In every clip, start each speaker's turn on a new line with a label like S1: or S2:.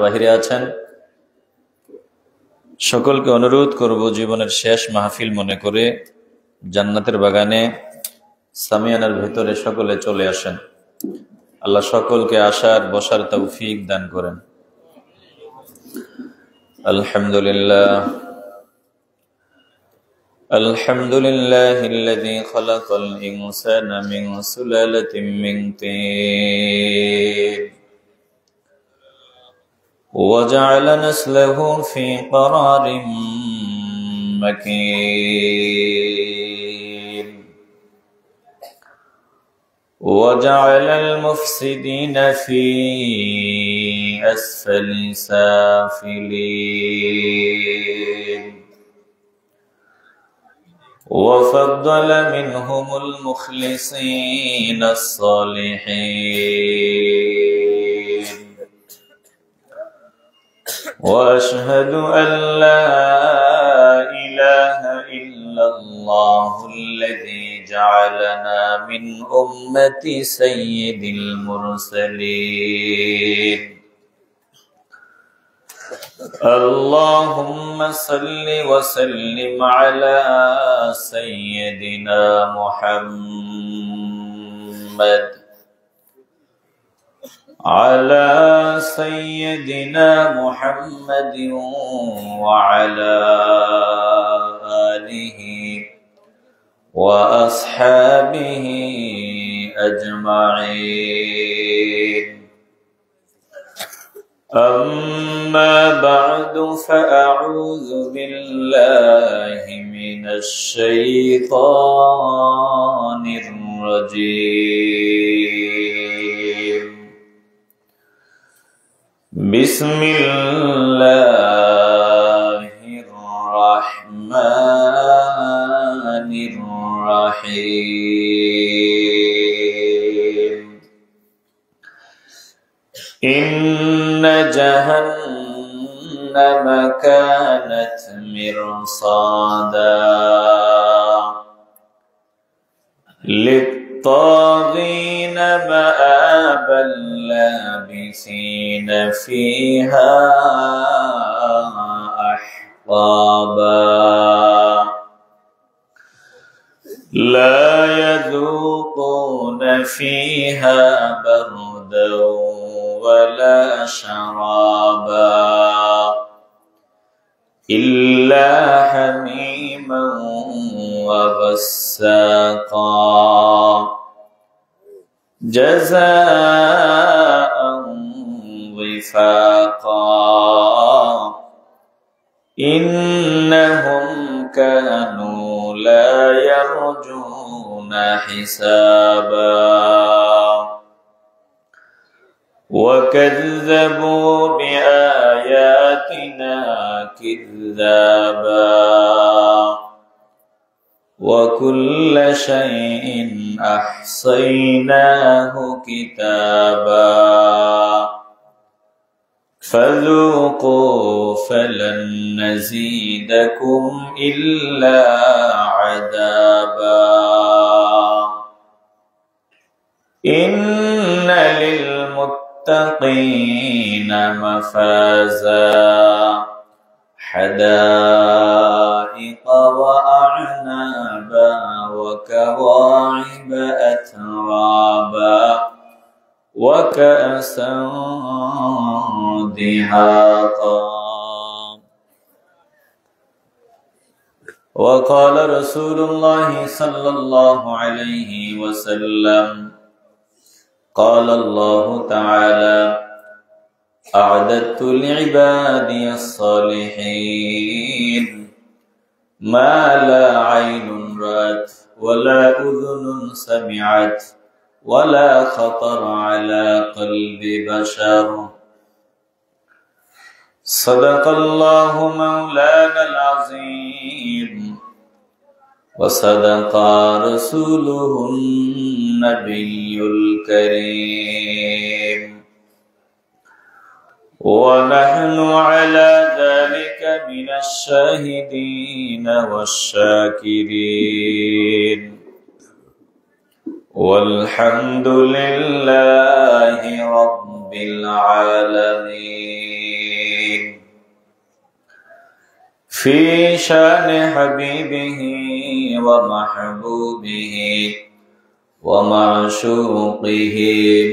S1: বাহিরে আছেন সকলকে অনুরোধ করব জীবনের শেষ মাহফিল মনে করে জান্নাতের বাগানে সামিয়ানার ভেতরে সকলে চলে আসেন। আল্লাহ সকলকে আসার বসার তৌফিক দান করেন। আলহামদুলিল্লাহ আলহামদুলিল্লাহিল্লাযী খালাকাল ইনসানা মিন সুলালাতিন মিন তিন وجعل نسله في قرار مكين وجعل المفسدين في أسفل سافلين وفضل منهم المخلصين الصالحين وأشهد أن لا إله إلا الله الذي جعلنا من أمة سيد المرسلين اللهم صل وسلم على سيدنا محمد وعلى آله وأصحابه أجمعين أما بعد فأعوذ بالله من الشيطان الرجيم بسم الله الرحمن الرحيم إن جهنم كانت مرصادا للطاغين مآبا لابثين فيها أحقابا لا يذوقون فيها بردا ولا شرابا إلا حميما وغساقا جزاء وفاقا إنهم كانوا لا يرجون حسابا وكذبوا بآياتنا كذابا وكل شيء أحصيناه كتابا فذوقوا فلن نزيدكم إلا عذابا إن للمتقين مفازا حدائق وأعنابا وكواعب أترابا وكأسا دهاقا وقال رسول الله صلى الله عليه وسلم قال الله تعالى أعددت لعبادي الصالحين ما لا عين رأت ولا أذن سمعت ولا خطر على قلب بشر صدق الله مولانا العظيم وصدق رسوله النبي الكريم ونحن على ذلك من الشاهدين والشاكرين والحمد لله رب العالمين في شان حبيبه ومحبوبه ومعشوقه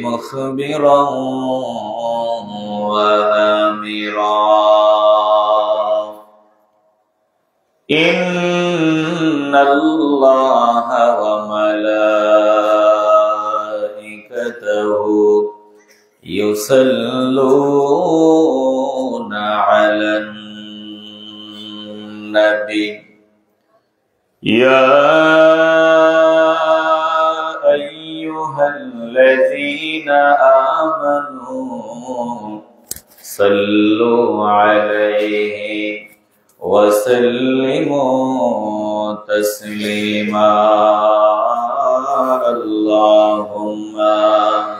S1: مخبرا وآمرا إن الله وملائكته يصلون على النبي يا أيها الذين آمنوا صلوا عليه وسلموا تسليما اللهم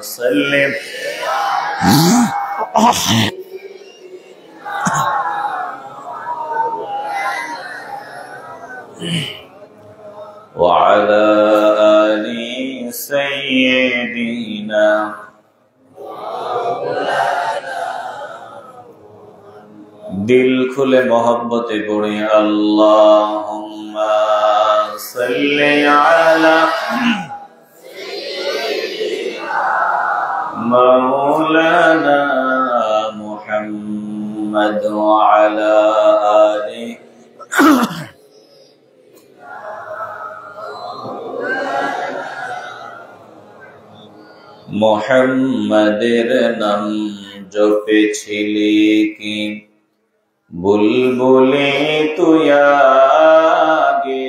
S1: صل وعلى آل سيدنا दिल खुले मोहब्बत पढ़े अल्लाहुम्मा सल्ली अला मौलाना मुहम्मद व अला आलि मुहम्मदेर नाम जपेछिली कि बुलबुले तुई आगे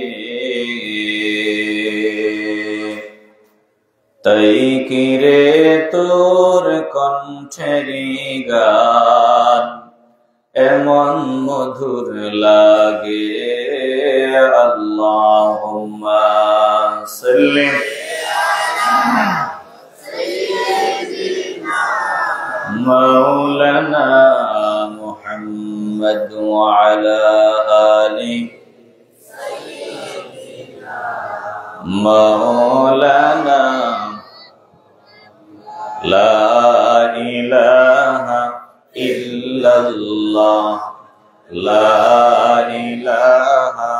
S1: ताई कि रे तोर कण्ठेरी गान एमन मधुर लागे अल्लाहुम्मा सल्लि मौलाना मुहम्मद व अला आलि मौलाना ला इलाहा इल्लल्लाह ला इलाहा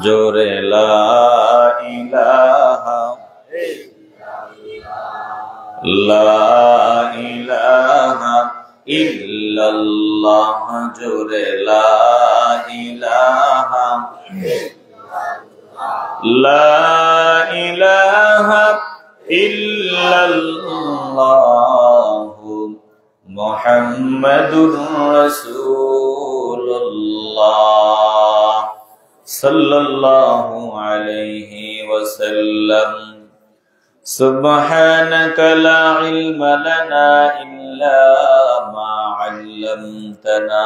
S1: जोरे ला इलाहा ला इलाहा इल्लल्लाह जोरे ला इलाहा इल्लल्लाह मुहम्मदुर रसूलुल्लाह सल्लल्लाहु अलैहि वसल्लम सुब्हानक ला इल्म लना इल्ला मा अल्लमतना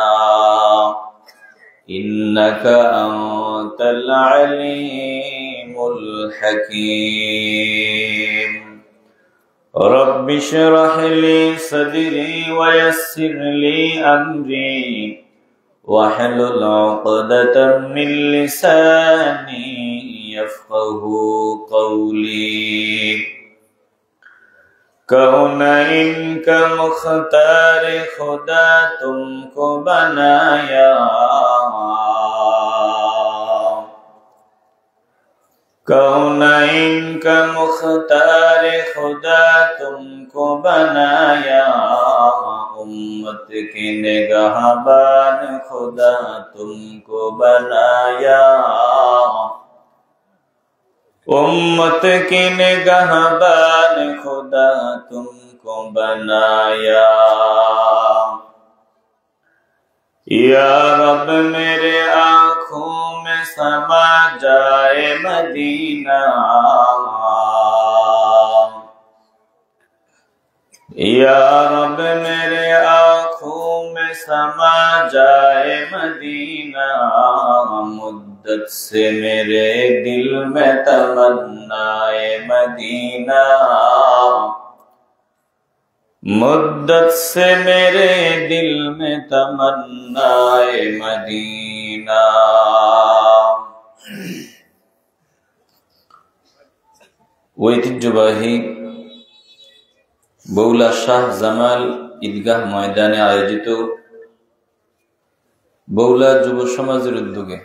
S1: इन्नक अंतल अलीमुल हकीम रब्बि इश्रह ली सदरी वयस्सिर ली अमरी वहलुल उक़दतम मिन लिसानी यफ़क़हू क़ौली कौनैन का मुख्तार खुदा तुमको बनाया कौनैन का मुख्तार खुदा तुमको बनाया उम्मत की निगाहबान खुदा तुमको बनाया उम्मत की निगाहबान खुदा तुमको बनाया या रब मेरे आँखों में समा जाए मदीना या रब मेरे आँखों में समा जाए मदीना मुद्दत से मेरे दिल में तमन्नाए मदीना मुद्दत से मेरे दिल में तमन्नाए मदीना ঐতিহ্যবাহী বৌলা শাহ জামাল ঈদগাহ ময়দানে আয়োজিত বগুড়া যুব সমাজের উদ্যোগে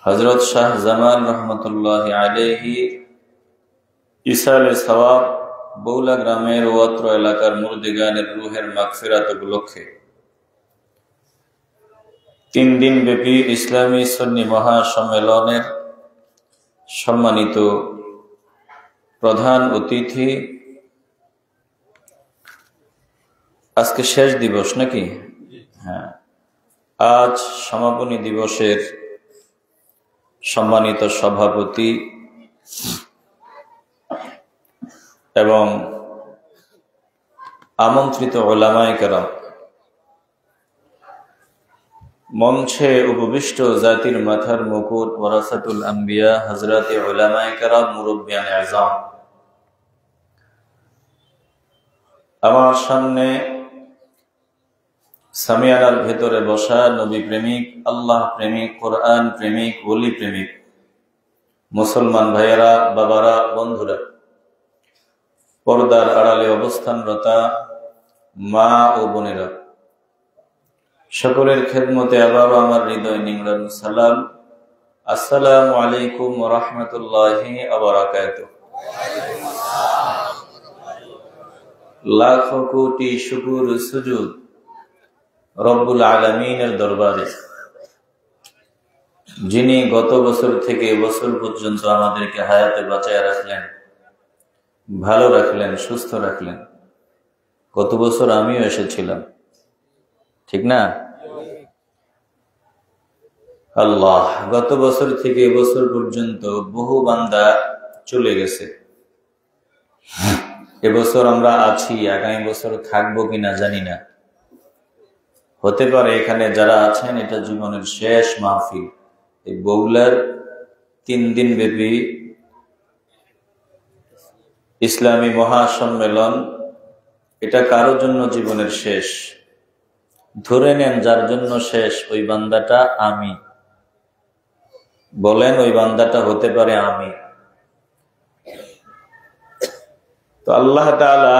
S1: হযরত শাহ জামাল রহমতুল্লাহি আলাইহি ইসালে সওয়াব বগুড়া গ্রামের ও অত্র এলাকার মুর্দিগানের রুহের মাগফিরাত উপলক্ষে 3 দিন ব্যাপী ইসলামী সুন্নি মহাসম্মেলনের সম্মানিত প্রধান অতিথি, আজকে শেষ দিবস নাকি? হ্যাঁ, আজ সমাপনী দিবসের সম্মানিত সভাপতি এবং আমন্ত্রিত উলামায়ে কেরাম, মঞ্চে উপবিষ্ট জাতির মাথার মুকুট ওয়ারাসাতুল আম্বিয়া হযরতে উলামায়ে কেরাম, মুরব্বিয়ান আযম, আমার সামনে সামিয়ানার ভেতরে বসা নবী প্রেমিক, আল্লাহ প্রেমিক, কোরআন প্রেমিক, ওলি প্রেমিক মুসলমান ভাইয়েরা, বাবারা, বন্ধুরা, পর্দার আড়ালে অবস্থানরতা মা ও বোনেরা, সকলের খেদমতে আবারও আমার হৃদয় নিংড়ানো সালাম। আসসালামু আলাইকুম ওয়া রাহমাতুল্লাহি ওয়া বারাকাতুহু। লাখো কোটি শুকর সুজুদ রব্বুল আলামিনের দরবারে, যিনি গত বছর থেকে এবছর পর্যন্ত আমাদেরকে হায়াতে বাঁচায় রাখলেন, ভালো রাখলেন, সুস্থ রাখলেন। গত বছর আমিও এসেছিলাম, ঠিক না? আল্লাহ, গত বছর থেকে এবছর পর্যন্ত বহু বান্দা চলে গেছে। এবছর আমরা আছি, আগামী বছর থাকবো কিনা জানি না। হতে পারে এখানে যারা আছেন এটা জীবনের শেষ মাহফিল। এই বগুড়ার 3 দিন ব্যাপী ইসলামী মহাসম্মেলন, এটা কারো জন্য জীবনের শেষ। ধরে নেন যার জন্য শেষ, ওই বান্দাটা আমি। বলেন, ওই বান্দাটা হতে পারে আমি। তো আল্লাহ তাআলা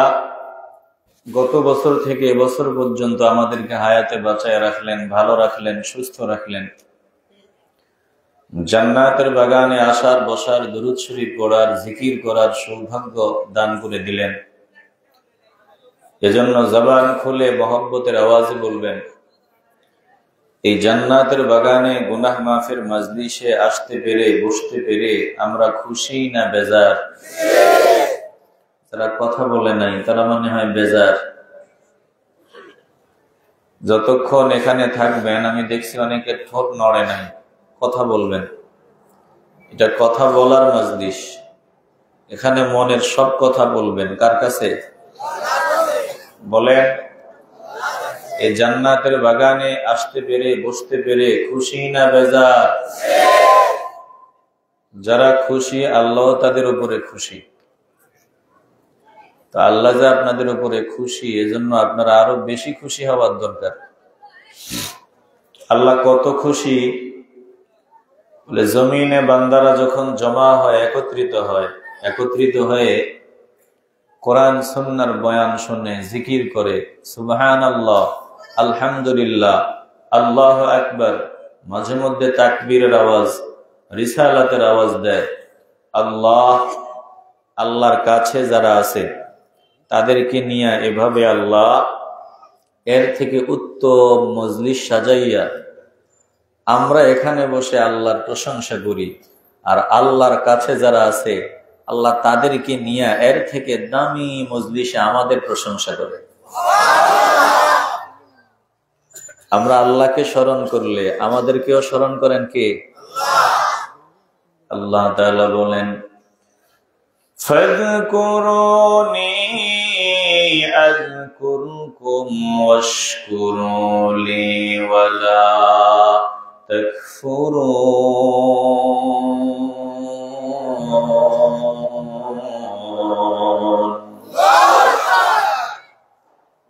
S1: গত বছর থেকে এবছর পর্যন্ত আমাদেরকে হায়াতে বাঁচায় রাখলেন, ভালো রাখলেন, সুস্থ রাখলেন। জান্নাতের বাগানে আসার, বসার, দুরূদ শরীফ পড়ার, জিকির করার সৌভাগ্য দান করে দিলেন। এজন্য জবান খুলে মহব্বতের আওয়াজে বলবেন, এই জান্নাতের বাগানে গুনাহ মাফের মাজলিসে আসতে পেরে, বসতে পেরে আমরা খুশি না বেজার? যারা কথা বলে নাই তারা মনে হয় বেজার। যতক্ষণ এখানে থাকবেন, আমি দেখছি অনেকে ঠোঁট নড়ে নাই, কথা বলবেন। এটা কথা বলার মাজলিস, এখানে মনের সব কথা বলবেন। কার কাছে বলেন? এই জান্নাতের বাগানে আসতে পেরে, বসতে পেরে খুশি না বেজার? যারা খুশি, আল্লাহ তাদের উপরে খুশি। তো আল্লাহ যে আপনাদের উপরে খুশি, এজন্য আপনারা আরো বেশি খুশি হওয়ার দরকার। আল্লাহ কত খুশি বলে, জমিনে বান্দারা যখন জমা হয়, একত্রিত হয়ে কোরআন সুন্নাহর বয়ান শুনে, জিকির করে, সুবহানাল্লাহ, আলহামদুলিল্লাহ, আল্লাহু আকবার, মাঝে মধ্যে তাকবীরের আওয়াজ, রিসালাতের আওয়াজ দেয়, আল্লাহর কাছে যারা আছে তাদেরকে নিয়ে এভাবে আল্লাহ এর থেকে উত্তম মজলিস সাজাইয়া আমরা এখানে বসে আল্লাহর প্রশংসা করি। আর আল্লাহর কাছে যারা আছে, আল্লাহ তাদেরকে নিয়ে এর থেকে দামি মজলিসে আমাদের প্রশংসা করে। আমরা আল্লাহকে স্মরণ করলে আমাদেরকেও স্মরণ করেন কে? আল্লাহ তাআলা বলেন, ফাযকুরুনি আযকুরকুম ওয়াশকুরু লি ওয়ালা তাকফুরুন।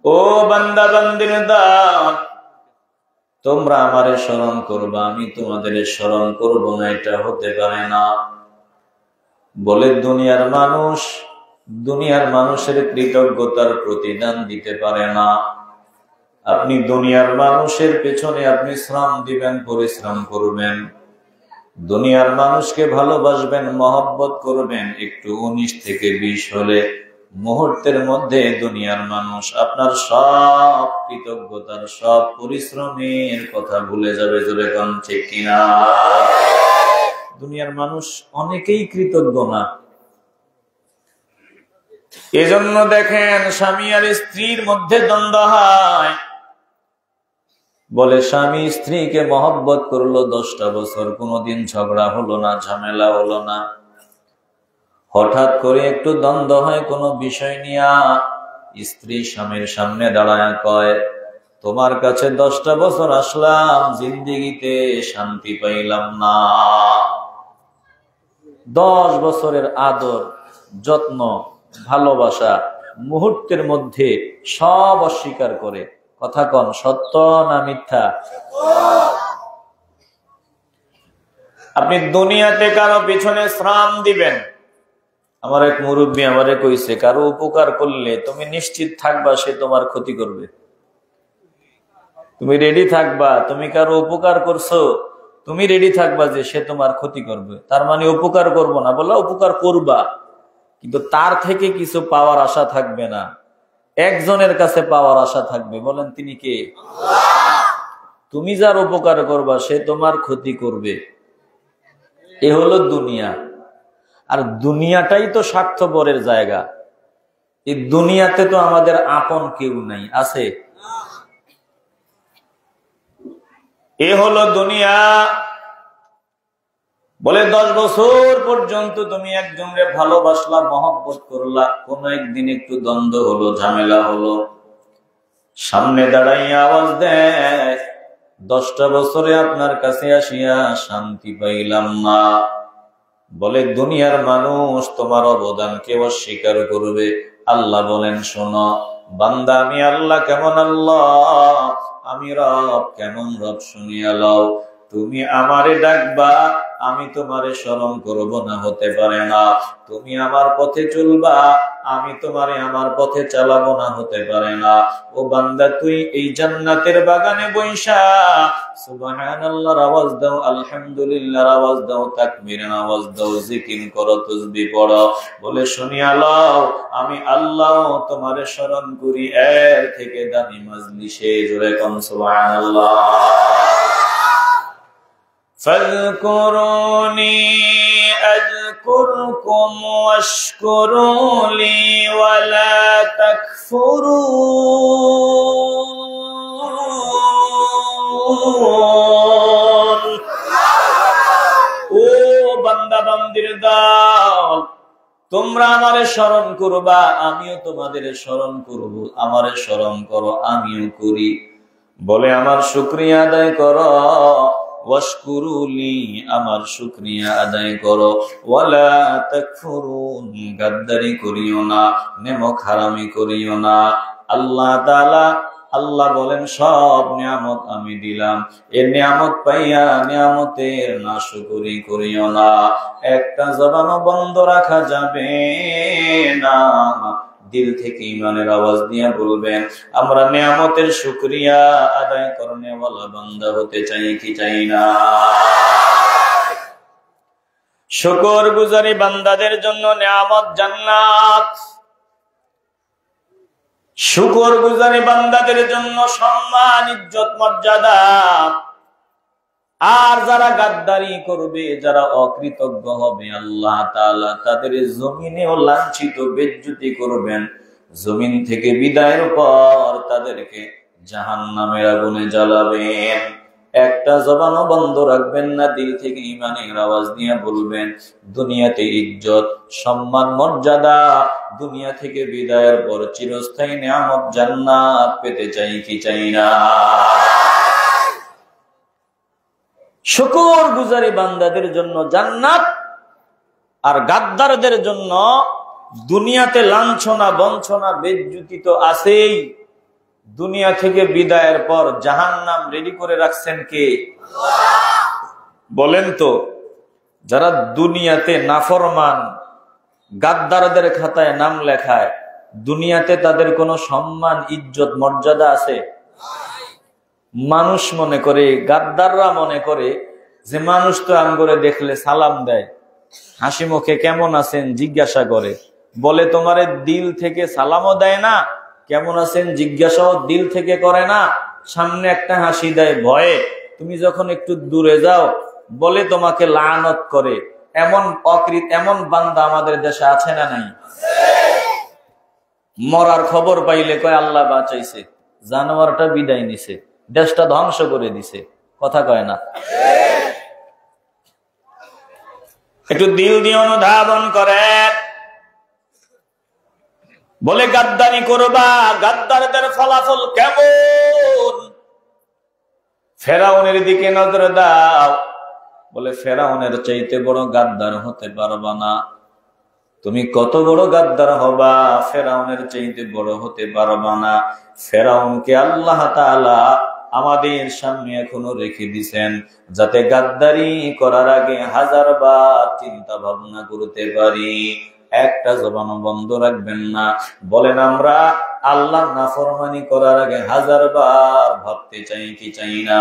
S1: ও বান্দা বান্দির দল, তোমরা আমারে স্মরণ করবা, আমি তোমাদের স্মরণ করব না, এটা হতে পারে না। বলে দুনিয়ার মানুষের কৃতজ্ঞতার প্রতিদান দিতে পারে না। আপনি দুনিয়ার মানুষের পেছনে আপনি শ্রম দিবেন, পরিশ্রম করবেন, দুনিয়ার মানুষকে ভালোবাসবেন, মহব্বত করবেন। একটু 19 থেকে 20 হলে মুহূর্তের মধ্যে দুনিয়ার মানুষ আপনার সব কৃতজ্ঞতার, সব পরিশ্রমের কথা ভুলে যাবে। জোরে কোন ঠিক কিনা? দুনিয়ার মানুষ অনেকেই কৃতজ্ঞ না। এজন্য দেখেন স্বামী আর স্ত্রীর মধ্যে দ্বন্দ্ব হয়। বলে স্বামী স্ত্রীকে মহব্বত করলো 10টা বছর, কোনোদিন ঝগড়া হলো না, ঝামেলা হলো না। হঠাৎ করে একটু দ্বন্দ্ব হয় কোনো বিষয় নিয়ে, স্ত্রী স্বামীর সামনে দাঁড়ায় কয়, তোমার কাছে 10টা বছর আসলাম, জিন্দেগিতে শান্তি পাইলাম না। 10 বছরের আদর, যত্ন, ভালোবাসা মুহূর্তের মধ্যে সব অস্বীকার করে। কথা কন, সত্য না মিথ্যা? আপনি দুনিয়াতে কারো পিছনে শ্রম দিবেন। আমার এক মুরব্বী আমারে কইছে, কারো উপকার করলে তুমি নিশ্চিত থাকবা সে তোমার ক্ষতি করবে। তুমি রেডি থাকবা, তুমি কারো উপকার করছো, তুমি রেডি থাকবা যে সে তোমার ক্ষতি করবে। তার মানে উপকার করবো না বলা, উপকার করবা, কিন্তু তার থেকে কিছু পাওয়ার আশা থাকবে না। একজনের কাছে পাওয়ার আশা থাকবে। বলেন তিনি কে? তুমি যার উপকার করবা সে তোমার ক্ষতি করবে। এ হলো দুনিয়া। আর দুনিয়াটাই তো স্বার্থপরের জায়গা। এই দুনিয়াতে তো আমাদের আপন কেউ নাই, আছে? এ হলো দুনিয়া। বলে 10 বছর পর্যন্ত তুমি একজনকে ভালোবাসলা, মহব্বত করলা, কোন একদিন একটু দ্বন্দ্ব হলো, ঝামেলা হলো, সামনে দাঁড়াইয়া আওয়াজ দেয়, 10টা বছরে আপনার কাছে আসিয়া শান্তি পাইলাম না। বলে দুনিয়ার মানুষ তোমার অবদানকে অস্বীকার করবে। আল্লাহ বলেন, শোনো বান্দা, আমি আল্লাহ কেমন আল্লাহ, আমি রব কেমন রব, শুনিয়া লও। তুমি আমারে ডাকবা, আমি তোমারে স্মরণ করব না, হতে পারে না। তুমি আমার পথে চলবা, আমি তোমারে আমার পথে চালাবো না, হতে পারে না। ও বান্দা, তুই এই জান্নাতের বাগানে বইসা সুবহানাল্লাহর আওয়াজ দাও, আলহামদুলিল্লাহর আওয়াজ দাও, তাকবীরের আওয়াজ দাও, জিকির করো, তাসবিহ পড়ো। বলে শুনিয়া লও, আমি আল্লাহ তোমারে স্মরণ করি এর থেকে দামি মাজলিসে। জোরে কোন সুবহানাল্লাহ। فاذكروني أذكركم واشكروا لي ولا تكفرون। ও বান্দা বান্দির দল, তোমরা আমারে স্মরণ করবা, আমিও তোমাদের স্মরণ করব। আমারে স্মরণ করো, আমিও করি। বলে আমার শুকরিয়া আদায় করো, ওয়াশকুরুলি, আমার শুকরিয়া আদায় করো, ওয়ালা তাকফুরুন, গাদ্দারি করিও না, নেমক হারামি করিও না। আল্লাহ তাআলা, আল্লাহ বলেন, সব নিয়ামত আমি দিলাম, এই নিয়ামত পাইয়া নিয়ামতের নাশকরি করিও না। একটা জবানও বন্ধ রাখা যাবে না। দিল থেকে ঈমানের আওয়াজ দিয়ে বলবেন, আমরা নিয়ামতের শুকরিয়া আদায় করনে ওয়ালা বান্দা হতে চাই কি চাই না? শুকরগুজারি বান্দাদের জন্য নিয়ামত জান্নাত, শুকরগুজারি বান্দাদের জন্য সম্মান, ইজ্জত, মর্যাদা। আর যারা গাদ্দারি করবে, যারা অকৃতজ্ঞ হবে, আল্লাহ তাআলা তাদের জমিনেও লাঞ্ছিত, বেজ্জতি করবেন। জমিন থেকে বিদায়ের পর তাদেরকে জাহান্নামের আগুনে জ্বালাবেন। একটা জবানও বন্ধ রাখবেন না, দিল থেকে ঈমানের আওয়াজ দিয়ে বলবেন, দুনিয়াতে ইজ্জত, সম্মান, মর্যাদা, দুনিয়া থেকে বিদায়ের পর চিরস্থায়ী নিয়ামত জান্নাত পেতে চাই কি চাই না? শুকর গুজারি বান্দাদের জন্য জান্নাত, আর গাদ্দারদের জন্য দুনিয়াতে লাঞ্ছনা, বঞ্চনা, বেজ্জতি তো আছেই। দুনিয়া থেকে বিদায়ের পর জাহান্নাম রেডি করে রাখছেন কে? বলেন তো। যারা দুনিয়াতে নাফরমান, গাদ্দারদের খাতায় নাম লেখায়, দুনিয়াতে তাদের কোনো সম্মান, ইজ্জত, মর্যাদা আছে? মানুষ মনে করে, গাদ্দাররা মনে করে যে মানুষ তো আমগরে দেখলে সালাম দেয়, হাসি মুখে কেমন আছেন জিজ্ঞাসা করে, বলে তোমারে দিল থেকে সালামও দেয় না, কেমন আছেন জিজ্ঞাসাও দিল থেকে করে না, সামনে একটা হাসি দেয় ভয়ে, তুমি যখন একটু দূরে যাও বলে তোমাকে লানত করে। এমন বান্দা আমাদের দেশে আছে না নাই? মরার খবর পাইলে কয় আল্লাহ বাঁচাইছে, জানোয়ারটা বিদায় নিছে, দেশটা ধ্বংস করে দিছে। কথা কয় না? একটু দিল দিয়ে অনুধাবন করে। বলে গাদ্দারি করবা, গাদ্দারদের ফলাফল কেমন? ফেরাউনের দিকে নজর দাও। বলে ফেরাউনের চাইতে বড় গাদ্দার হতে পারবা না। তুমি কত বড় গাদ্দার হবা, ফেরাউনের চাইতে বড় হতে পারবা না। ফেরাউনকে আল্লাহ তাআলা আমাদের সামনে এখনো রেখে দিছেন, যাতে গাদ্দারি করার আগে 1000 বার চিন্তা ভাবনা করতে পারি। একটা জবানও বন্ধ রাখবেন না। বলেন আমরা আল্লাহর নাফরমানি করার আগে 1000 বার ভাবতে চাই কি চাই না?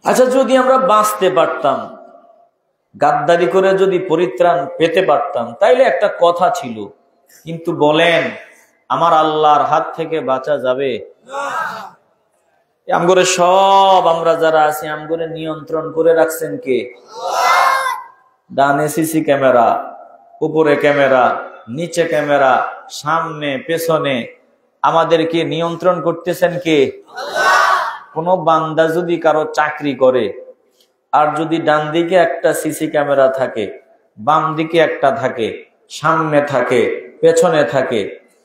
S1: আচ্ছা, যদি আমরা বাঁচতে পারতাম, গাদ্দারি করে যদি পরিত্রাণ পেতে পারতাম, তাইলে একটা কথা ছিল। কিন্তু বলেন আমার আল্লাহর হাত থেকে বাঁচা যাবে? আমগরে সব আমরা যারা আছি আমগরে নিয়ন্ত্রণ করে রাখছেন কে? ডানে সিসি ক্যামেরা, উপরে ক্যামেরা, নিচে ক্যামেরা, সামনে পেছনে আমাদেরকে নিয়ন্ত্রণ করতেছেন কে? কোন বান্দা যদি কারো চাকরি করে, আর যদি ডান দিকে একটা সিসি ক্যামেরা থাকে, বাম দিকে একটা থাকে, সামনে থাকে, পেছনে থাকে,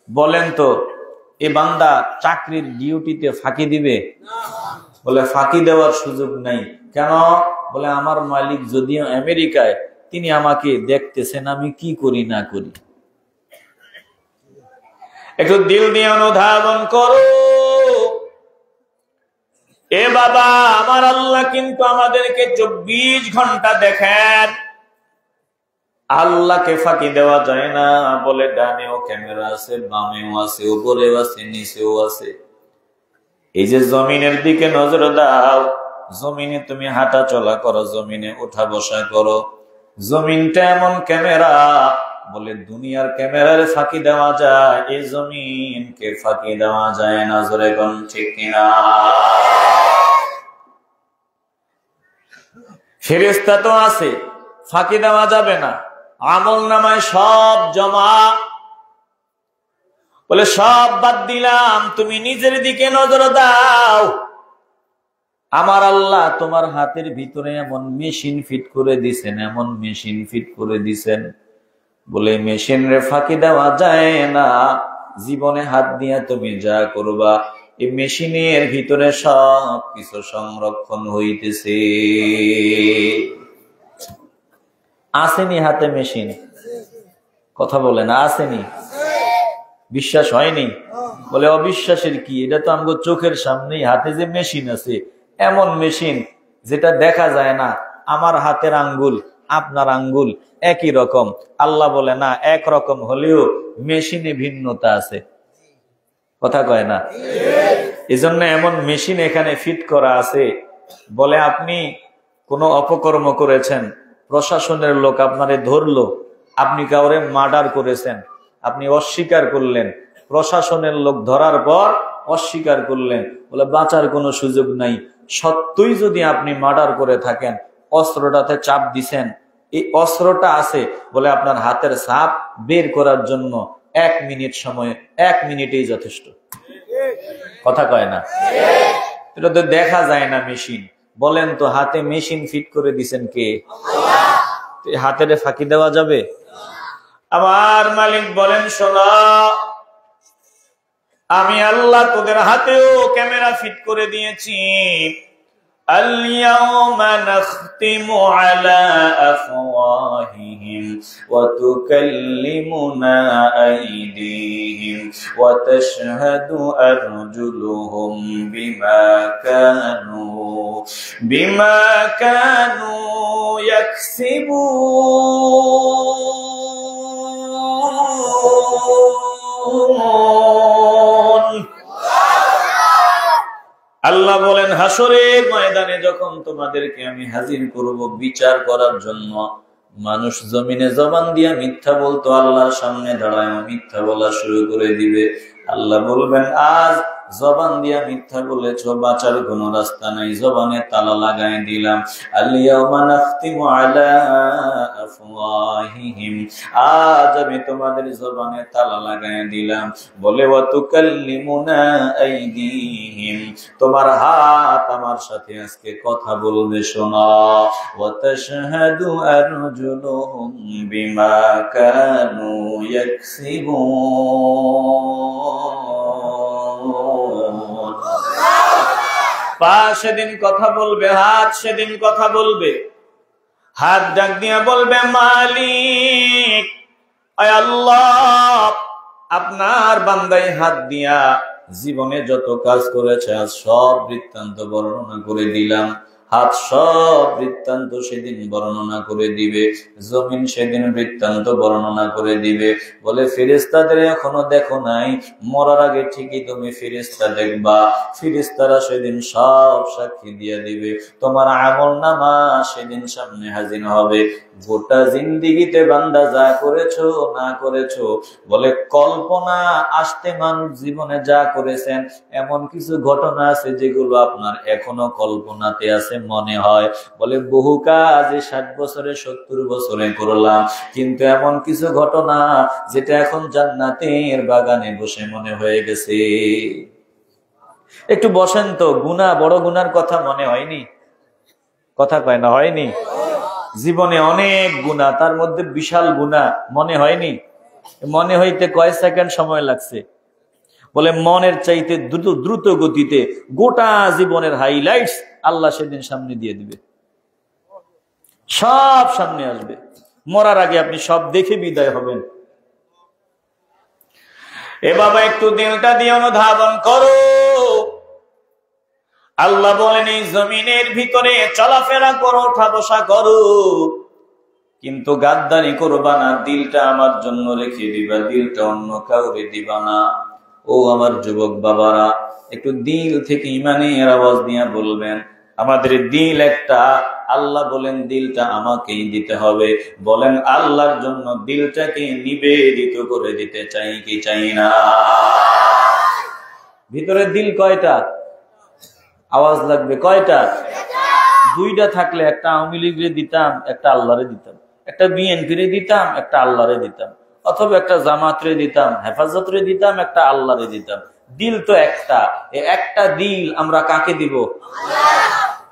S1: বলেন তো এ বান্দা চাকরির ডিউটিতে ফাঁকি দিবে? বলে ফাঁকি দেওয়ার সুযোগ নাই। কেন? বলে আমার মালিক যদিও আমেরিকায়, তিনি আমাকে দেখতেছেন আমি কি করি না করি। একটু দিল দিয়ে অনুধাবন করো। এ বাবা, আমার আল্লাহ কিন্তু আমাদেরকে 24 ঘন্টা দেখেন। আল্লাহকে ফাঁকি দেওয়া যায় না। বলে ডানেও ক্যামেরা আছে, বামেও আছে, উপরেও আছে, নিচেও আছে। এই যে জমিনের দিকে নজর দাও, জমিনে তুমি হাঁটা চলা করো, জমিনে ওঠা বসা করো, জমিনটা এমন ক্যামেরা। বলে দুনিয়ার ক্যামেরার ফাঁকি দেওয়া যায়, এই জমিনকে ফাঁকি দেওয়া যায় না। জোরে কোন ঠিক কিনা? ফেরেশতা তো আছে, ফাঁকি দেওয়া যাবে না। আমল নামায় সব জমা। বলে সব বাদ দিলাম, তুমি নিজের দিকে নজর দাও। আমার আল্লাহ তোমার হাতের ভিতরে এমন মেশিন ফিট করে দিছেন, এমন মেশিন ফিট করে দিছেন, বলে মেশিন রে ফাঁকি দেওয়া যায় না। জীবনে হাত দিয়ে তুমি যা করবা, এই মেশিনের ভিতরে সব কিছু সংরক্ষণ হইতেছে। আসেনি হাতে মেশিন? কথা বলে না, আসেনি? বিশ্বাস হয়নি? বলে অবিশ্বাসের কি? এটা তো আমগো চোখের সামনেই হাতে যে মেশিন আছে, এমন মেশিন যেটা দেখা যায় না। আমার হাতের আঙ্গুল আপনার আঙ্গুল একই রকম। আল্লাহ বলে না, এক রকম হলেও মেশিনে ভিন্নতা আছে। কথা কয় না? এজন্য এমন মেশিন এখানে ফিট করা আছে। বলে আপনি কোনো অপকর্ম করেছেন, প্রশাসনের লোক আপনারে ধরলো, আপনি কাউরে মার্ডার করেছেন, আপনি অস্বীকার করলেন, প্রশাসনের লোক ধরার পর অস্বীকার করলেন, বলে বাঁচার কোনো সুযোগ নাই। সত্যই যদি আপনি মার্ডার করে থাকেন, অস্ত্রটাতে চাপ দিছেন, এই অস্ত্রটা আছে, বলে আপনার হাতের ছাপ বের করার জন্য 1 মিনিট সময়, 1 মিনিটেই যথেষ্ট। কথা কয় না? এটা তো দেখা যায় না মেশিন। বলেন তো হাতে মেশিন ফিট করে দিছেন কে? হাতের ফাঁকি দেওয়া যাবে? আমার মালিক বলেন, শোনো, আমি আল্লাহ তোদের হাতেও ক্যামেরা ফিট করে দিয়েছি। اليوم نختم على أفواههم وتكلمنا أيديهم وتشهد أرجلهم بما كانوا يكسبون। আল্লাহ বলেন হাসরের ময়দানে যখন তোমাদেরকে আমি হাজির করব বিচার করার জন্য, মানুষ জমিনে জবান দিয়া মিথ্যা বলতো, আল্লাহর সামনে দাঁড়ায় মিথ্যা বলা শুরু করে দিবে। আল্লাহ বলবেন আজ জবান দিয়া মিথ্যা বলেছো, বাঁচার কোনো রাস্তা নাই, জবানে তালা লাগাই দিলাম। আল-ইয়াওমা নাখতিমু আলা আফওয়াহিহিম, আজ আমি তোমাদের জবানে তালা লাগাই দিলাম। বলে ওয়া তুকাল্লিমুনা আইদিহিম, তোমার হাত আমার সাথে আজকে কথা বলবে, শোনা। ওয়া তাশহাদু আরজুলুহুম বিমা কানু ইয়াকসিবুন, পা সেদিন কথা বলবে, হাত সেদিন কথা বলবে। হাত ডাক দিয়া বলবে মালিক, আয় আল্লাহ, আপনার বান্দাই হাত দিয়া জীবনে যত কাজ করেছে আজ সব বৃত্তান্ত বর্ণনা করে দিলাম। হাত সব বৃত্তান্ত সেদিন বর্ণনা করে দিবে, জমিন সেদিন বৃত্তান্ত বর্ণনা করে দিবে। বলে ফেরেশতাদের এখনো দেখো নাই, মরার আগে ঠিকই তুমি ফেরেশতা দেখবা। ফেরেশতারা সেদিন সব সাক্ষী দিয়ে দিবে, তোমার আমলনামা সেদিন সামনে হাজির হবে। গোটা জিন্দেগিতে বান্দা যা করেছো না করেছো, বলে কল্পনা আসতে মানুষ জীবনে যা করেছেন এমন কিছু ঘটনা আছে যেগুলো আপনার এখনো কল্পনাতে আছে, মনে হয়। বলে বহু কাজ 60 বছরে 70 বছরে করলাম, কিন্তু এমন কিছু ঘটনা যেটা এখন জান্নাতের বাগানে বসে মনে হয়ে গেছে। একটু বসেন তো, গুনাহ, বড় গুনার কথা মনে হয়নি? কথা কয় না, হয়নি? জীবনে অনেক গুনাহ, তার মধ্যে বিশাল গুনাহ মনে হয়নি? মনে হইতে কয় সেকেন্ড সময় লাগছে? বলে মনের চাইতে দ্রুত গতিতে গোটা জীবনের হাইলাইটস আল্লাহ সেদিন সামনে দিয়ে দিবে, সব সামনে আসবে। মরার আগে আপনি সব দেখে বিদায় হবেন। এ বাবা একটু দিলটা দিয়ে অনুধাবন করো। আল্লাহ বলেন এই জমিনের ভিতরে চলাফেরা করো, ওঠা বসা করো, কিন্তু গাদ্দারি করবা না। দিলটা আমার জন্য রেখে দিবা, দিলটা অন্য কাউরে দিবা না। ও আমার যুবক বাবারা, একটু দিল থেকে ইমানের আওয়াজ দিয়ে বলবেন আমাদের দিল একটা। আল্লাহ বলেন দিলটা আমাকেই দিতে হবে। বলেন আল্লাহর জন্য দিলটাকে নিবেদিত করে দিতে চাই কি চাই না? ভিতরে দিল কয়টা? আওয়াজ লাগবে, কয়টা? দুইটা থাকলে একটা আওয়ামী লীগরে দিতাম, একটা আল্লাহরে দিতাম, একটা বিএনপিরে দিতাম, একটা আল্লাহরে দিতাম, অথবা একটা জামাতরে দিতাম, হেফাজতরে দিতাম, একটা আল্লাহরে দিতাম। দিল তো একটা, একটা দিল আমরা কাকে দিব?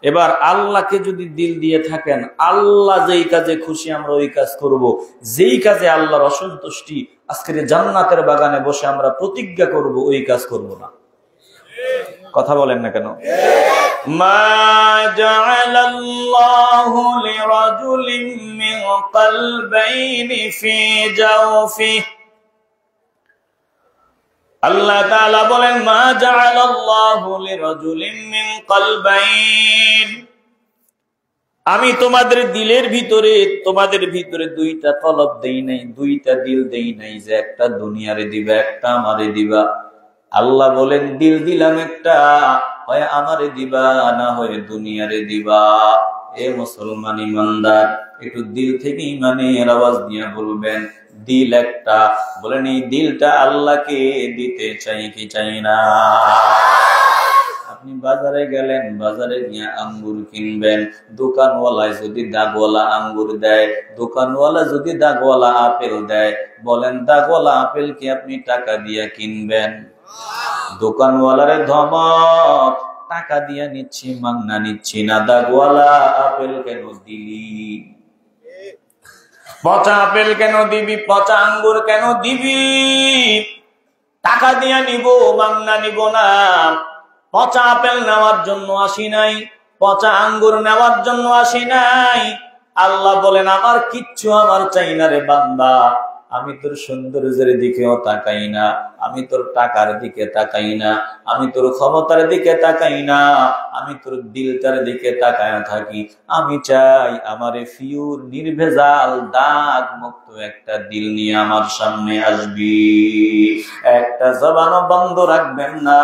S1: এবার আল্লাহকে যদি দিল দিয়ে থাকেন, আল্লাহ যেই কাজে খুশি আমরা ওই কাজ করব। যেই কাজে আল্লাহর অসন্তুষ্টি, আজকের জান্নাতের বাগানে বসে আমরা প্রতিজ্ঞা করব, ওই কাজ করব না। কথা বলেন না কেন? মা জাআলাল্লাহু লিরাজুলিন মিন কলবাইনি ফি জাওফিহি, আল্লাহ তাআলা বলেন মা জাআলাল্লাহু লিরাজুলিন মিন কলবাইন, আমি তোমাদের দিলের ভিতরে, তোমাদের ভিতরে দুইটা কলব দেই নাই, দুইটা দিল দেই নাই যে একটা দুনিয়ারে দিবা, একটা আমারে দিবা। আল্লাহ বলেন দিল দিলাম একটা, হয় আমারে দিবা না হয় দুনিয়ারে দিবা। এ মুসলমান ইমানদার, একটু দিল থেকে ইমানের আওয়াজ দিয়ে বলবেন দিল একটা। বলেন এই দিলটা আল্লাহকে দিতে চাই কি চাই না? আপনি বাজারে গেলেন, বাজারে গিয়ে আঙ্গুর কিনবেন, দোকানওয়ালায় যদি দাগওয়ালা আঙ্গুর দেয়, দোকানওয়ালা যদি দাগওয়ালা আপেল দেয়, বলেন দাগওয়ালা আপেল কি আপনি টাকা দিয়ে কিনবেন? দোকানওয়ালারে ধমক, টাকা দিয়ে নিচ্ছি, মাংনা নিচ্ছি না, দাগওয়ালা আপেল কেন দিলি? পচা আপেল কেন দিবি? পচা আঙ্গুর কেন দিবি? টাকা দিয়ে নিব, মাংনা নিব না। পচা আপেল নেওয়ার জন্য আসি নাই, পচা আঙ্গুর নেওয়ার জন্য আসি নাই। আল্লাহ বলেন আমার কিচ্ছু আমার চাই না রে বান্দা, আমি তোর সৌন্দর্যের দিকেও তাকাই না, আমি তোর টাকার দিকে তাকাই না, আমি তোর ক্ষমতার দিকে তাকাই না, আমি তোর দিলটার দিকে তাকায় থাকি। আমি চাই আমারে ফিউর নির্ভেজাল দাগ মুক্ত একটা দিল নিয়ে আমার সামনে আসবি। একটা জবানও বন্ধ রাখবেন না।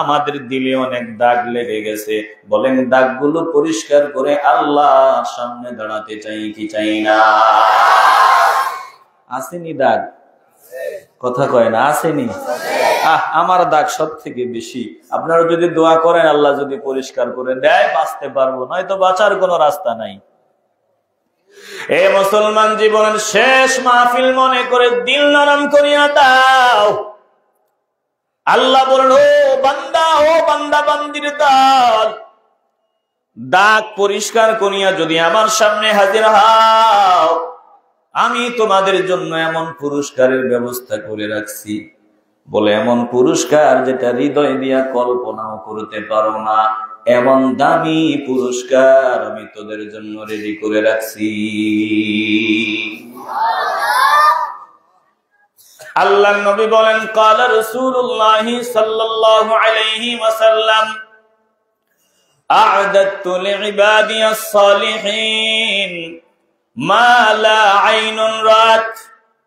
S1: আমাদের দিলে অনেক দাগ লেগে গেছে, বলেন দাগগুলো পরিষ্কার করে আল্লাহর সামনে দাঁড়াতে চাই কি চাই না? আসেনি দাগ? কথা কয় না, আসেনি? আমার দাগ সব থেকে বেশি। আপনারা যদি দোয়া করেন আল্লাহ যদি পরিষ্কার করে দেয় বাঁচতে পারবো, নয়তো বাঁচার কোনো রাস্তা নাই। এ মুসলমান জীবনের শেষ মাহফিল মনে করে দিল নরম করিয়া দাও। আল্লাহ বলেন, ও বান্দা বান্দির দল, দাগ পরিষ্কার করিয়া যদি আমার সামনে হাজির হও, আমি তোমাদের জন্য এমন পুরস্কারের ব্যবস্থা করে রাখছি। বলে এমন পুরস্কার যেটা হৃদয় দিয়া কল্পনাও করতে পারো না, এমন দামি পুরস্কার আমি তোদের জন্য রেডি করে রাখছি। আল্লাহর নবী বলেন, ক্বালা রাসূলুল্লাহ সাল্লাল্লাহু আলাইহি ওয়াসাল্লাম, আ'দাদতু লিইবাদিয়াস সালিহিন মা লা আইনুন রাত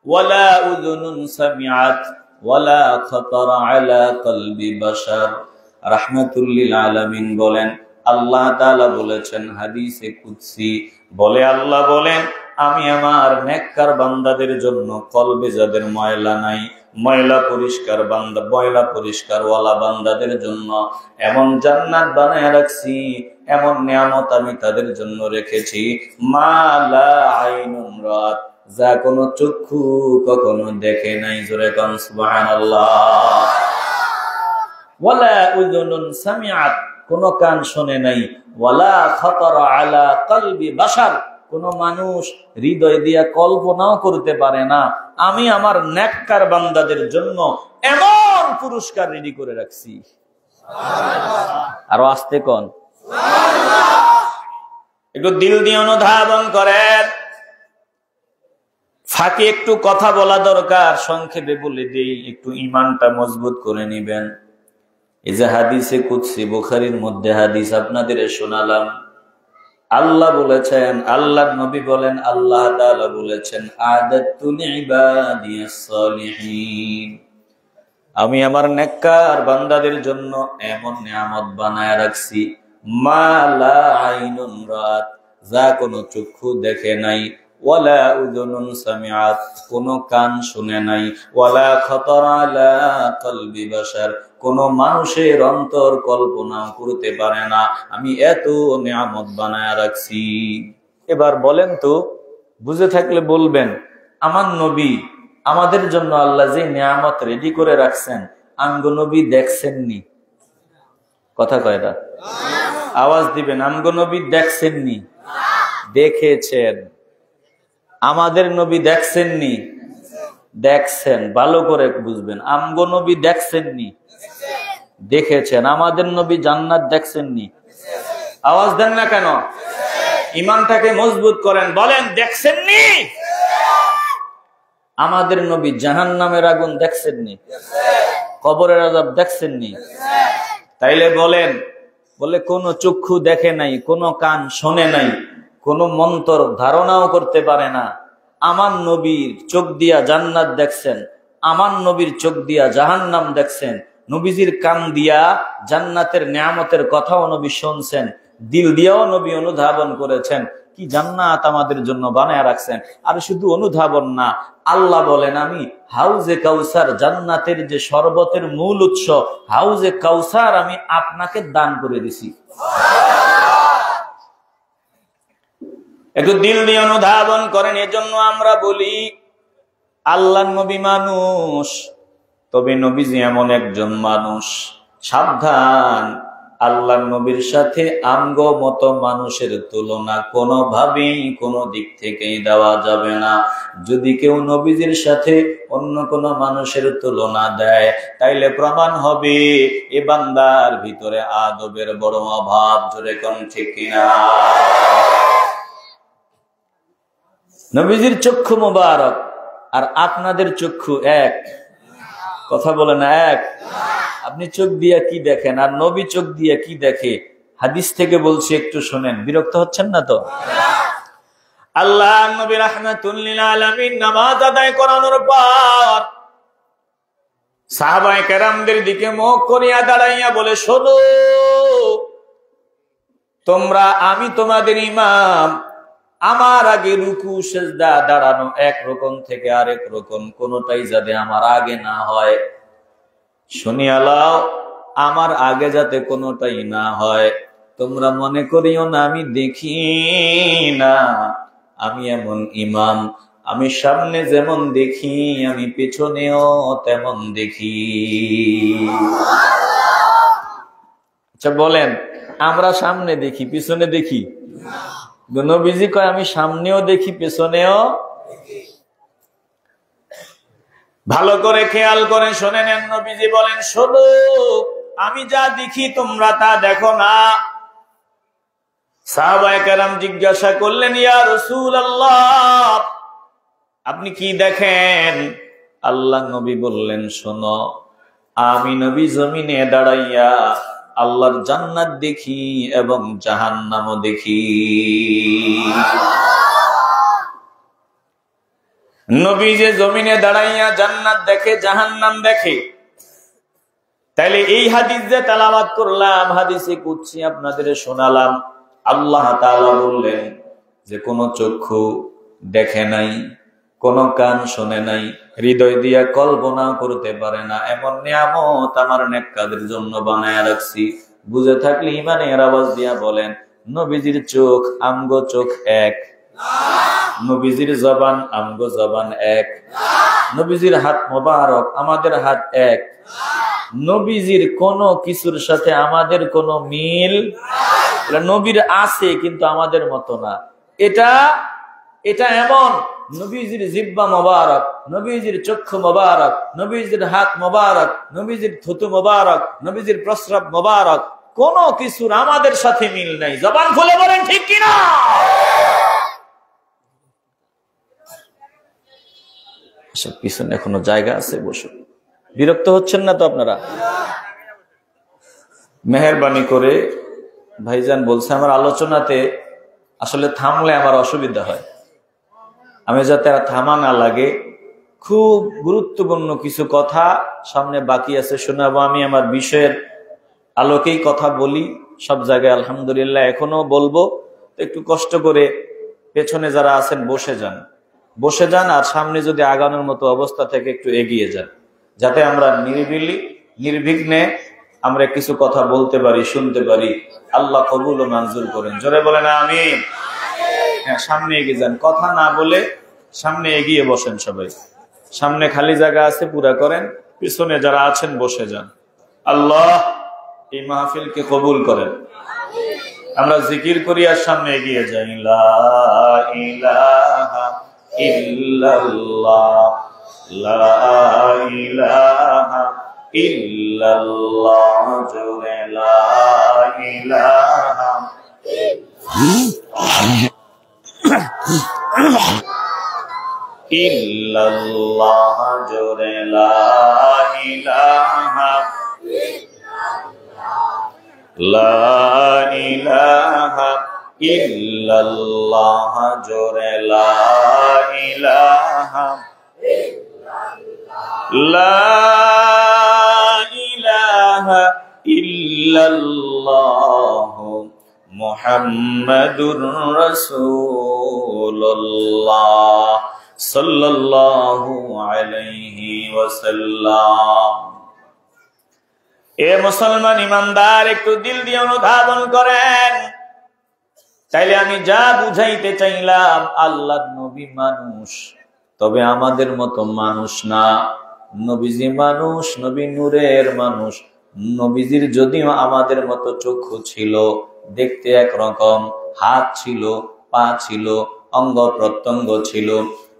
S1: ওয়ালা উযুনুন সামিআত ওয়ালা খাতারা আলা কলবি বাশার। রাহমাতুল লিল আলামিন বলেন, আল্লাহ তাআলা বলেছেন হাদিসে কুদসি, বলে আল্লাহ বলেন, আমি আমার নেককার বান্দাদের জন্য কলবে যাদের ময়লা নাই, ময়লা পরিষ্কার বান্দা, ময়লা পরিষ্কার ওয়ালা বান্দাদের জন্য এমন জান্নাত বানায় রাখছি, এমন নিয়ামত আমি তাদের জন্য রেখেছি, মা লা আইনুন রাত, যা কোনো চক্ষু কখনো দেখে নাই। জোরে কোন সুবহানাল্লাহ। ওয়ালা উযুনুন সামিআত, কোন কান শুনে নাই, ওয়ালা খাতারা আলা কলবি বাশার, কোন মানুষ হৃদয় দিয়া কল্পনাও করতে পারে না। আমি আমার নেককার বান্দাদের জন্য এমন পুরস্কার রেডি করে রাখছি। আরো আস্তে কোন, একটু দিল দিয়ে অনুধাবন করেন। ফাঁকে একটু কথা বলা দরকার, সংক্ষেপে বলে দেই, একটু ইমানটা মজবুত করে নিবেন। এই যে হাদিসে কুদসি, বুখারীর মধ্যে হাদিস আপনাদের শোনালাম। আল্লাহ বলেছেন, আল্লাহর নবী বলেন, আল্লাহ তাআলা বলেছেন, আ'দাদতু লিইবাদিয়াস সালিহিন, আমি আমার নেককার বান্দাদের জন্য এমন নিয়ামত বানায় রাখছি, মা লা আইনুন রাত, যা কোনো চক্ষু দেখে নাই, ওয়ালা উযুনুন সামিআত, কোন কান শুনে নাই, ওয়ালা খাতারা আলা কলবি বাশার, কোন মানুষের অন্তর কল্পনা করতে পারে না। আমি এত নিয়ামত বানায় রাখছি। এবার বলেন তো, বুঝে থাকলে বলবেন, আমার নবী আমাদের জন্য আল্লাহ যে নিয়ামত রেডি করে রাখছেন, আমগো নবী দেখছেননি? কথা কয় না, আওয়াজ দিবেন। আমগো নবী দেখছেননি? দেখেছেন। আমাদের নবী দেখছেননি? দেখছেন। ভালো করে বুঝবেন, আমগো নবী দেখছেননি? দেখেছেন। আমাদের নবী জান্নাত দেখছেননি? আওয়াজ দেন না কেন? ইমানটাকে মজবুত করেন, বলেন দেখছেননি? আমাদের নবী জাহান্নামের আগুন দেখছেননি? কবরের আযাব দেখছেননি? তাইলে বলেন, বলে কোন চক্ষু দেখে নাই, কোন কান শোনে নাই, কোন মন্তর ধারণাও করতে পারে না। আমার নবীর চোখ দিয়া জান্নাত দেখছেন, আমার নবীর চোখ দিয়া জাহান্নাম দেখছেন, নবীজির কান দিয়া জান্নাতের নিয়ামতের কথাও নবী শুনছেন, দিল দিয়াও নবী অনুধাবন করেছেন কি জান্নাত আমাদের জন্য বানায় রাখছেন। আর শুধু অনুধাবন না, আল্লাহ বলেন, আমি হাউজে কাউসার, জান্নাতের যে শরবতের মূল উৎস হাউজে কাউসার, আমি আপনাকে দান করে দিছি। একটু দিল দিয়ে অনুধাবন করেন। এজন্য আমরা বলি আল্লাহর নবী মানুষ, তবে নবীজি এমন একজন মানুষ, সাবধান, আল্লাহর নবীর সাথে আমগো মতো মানুষের তুলনা কোনোভাবেই কোনো দিক থেকেই দেওয়া যাবে না। যদি কেউ নবীজির সাথে অন্য কোনো মানুষের তুলনা দেয়, তাইলে প্রমাণ হবে এ বান্দার ভিতরে আদবের বড় অভাব। জোরে কোন ঠিক কিনা? নবীজির চক্ষু মুবারক, আর আপনাদের চক্ষু এক? কথা বলে না এক? আপনি চোখ দিয়ে কি দেখেন আর নবী চোখ দিয়ে কি দেখে? হাদিস থেকে বলছি, একটু শোনেন। বিরক্ত হচ্ছেন না তো? আল্লাহ নবী রাহমাতুল লিল আলামিন নামাজ আদায় করানোর পর সাহাবায়ে কেরামদের দিকে মুখ করিয়া দাঁড়াইয়া বলে, শোনো তোমরা, আমি তোমাদের ইমাম, আমার আগে রুকু সেজদা দাঁড়ানো এক রকম থেকে আরেক রকম, কোনটাই যাতে আমার আগে না হয়। শুনিয়া লও, আমার আগে যাতে কোনটাই না হয়। তোমরা মনে করিও না আমি দেখি না, আমি এমন ইমাম, আমি সামনে যেমন দেখি আমি পেছনেও তেমন দেখি। আচ্ছা বলেন, আমরা সামনে দেখি পিছনে দেখি? নবীজি কয় আমি সামনেও দেখি পেছনেও। ভালো করে খেয়াল করে শুনে নেন, নবীজি বলেন, শোনো আমি যা দেখি তোমরা তা দেখো না। সাহাবায়ে কেরাম জিজ্ঞাসা করলেন, ইয়া রাসূলুল্লাহ আপনি কি দেখেন? আল্লাহ নবী বললেন, শোনো আমি নবী জমিনে দাঁড়াইয়া আল্লাহর জান্নাত দেখি এবং জাহান্নামও দেখি। নবী যে জমিনে দাঁড়াইয়া জান্নাত দেখে জাহান্নাম দেখে, তাইলে এই হাদিস যে তেলাওয়াত করলাম, হাদিসে কুদসি আপনাদের শোনালাম, আল্লাহ তাআলা বললেন যে কোন চক্ষু দেখে নাই, কোন কান শোনে নাই, হৃদয় দিয়া কল্পনা করতে পারে না, এমন নিয়ামত আমার নেককারদের জন্য বানায়া রাখছি। বুঝে থাকলে ইমানের আওয়াজ দিয়া বলেন, নবীজির চোখ আমগো চোখ এক? নবীজির জবান আমগো জবান এক? নবীজির হাত মোবারক আমাদের হাত এক? নবীজির কোন কিছুর সাথে আমাদের কোনো মিল? নবীর আছে কিন্তু আমাদের মতো না। এটা এমন, নবীজির জিহ্বা মোবারক, নবীজির চক্ষু মোবারক, নবীজির হাত মোবারক, নবীজির থুতু মোবারক, নবীজির প্রস্রাব মোবারক, কোন কিছুর আমাদের সাথে মিল নাই। জবান খুলে বলেন ঠিক কিনা? পিছনে এখনো জায়গা আছে, বসুন। বিরক্ত হচ্ছেন না তো আপনারা? মেহেরবানি করে ভাইজান বলছে, আমার আলোচনাতে আসলে থামলে আমার অসুবিধা হয়, আমি যাতে থামা না লাগে। খুব গুরুত্বপূর্ণ কিছু কথা সামনে বাকি আছে, শোনাবো। আমি আমার বিষয়ের আলোকেই কথা বলি সব জায়গায়, আলহামদুলিল্লাহ এখনো বলবো। একটু কষ্ট করে পেছনে যারা আছেন বসে যান, আর সামনে যদি আগানোর মতো অবস্থা থেকে একটু এগিয়ে যান, যাতে আমরা নির্বিঘ্নে আমরা কিছু কথা বলতে পারি, শুনতে পারি। আল্লাহ কবুল ও মঞ্জুর করেন। জোরে বলেন আমিন। হ্যাঁ, সামনে এগিয়ে যান, কথা না বলে সামনে এগিয়ে বসেন। সবাই সামনে খালি জায়গা আছে, পুরা করেন। পিছনে যারা আছেন বসে যান। আল্লাহ এই মাহফিলকে কবুল করেন। আমরা জিকির করি আর সামনে এগিয়ে যাই। লা ইলাহা ইল্লাল্লাহ, লা ইলাহা ইল্লাল্লাহ, জোরে লা ইলাহা ইল্লাল্লাহ, জোরে লা ইলাহা লা ইলাহা ইল্লাল্লাহ, জোরে লা ইলাহা লা ইলাহা ইল্লাল্লাহ, মুহাম্মাদুর রাসূলুল্লাহ সাল্লাল্লাহু আলাইহি ওয়াসাল্লাম। এ মুসলমান ইমানদার, একটু দিল দিয়ে অনুধাবন করেন। তাইলে আমি যা বুঝাইতে চাইলাম, আল্লাহর নবী মানুষ, তবে আমাদের মতো মানুষ না। নবীজি মানুষ, নবী নূরের মানুষ। নবীজির যদিও আমাদের মতো চক্ষু ছিল, দেখতে একরকম, হাত ছিল, পা ছিল, অঙ্গ প্রত্যঙ্গ ছিল,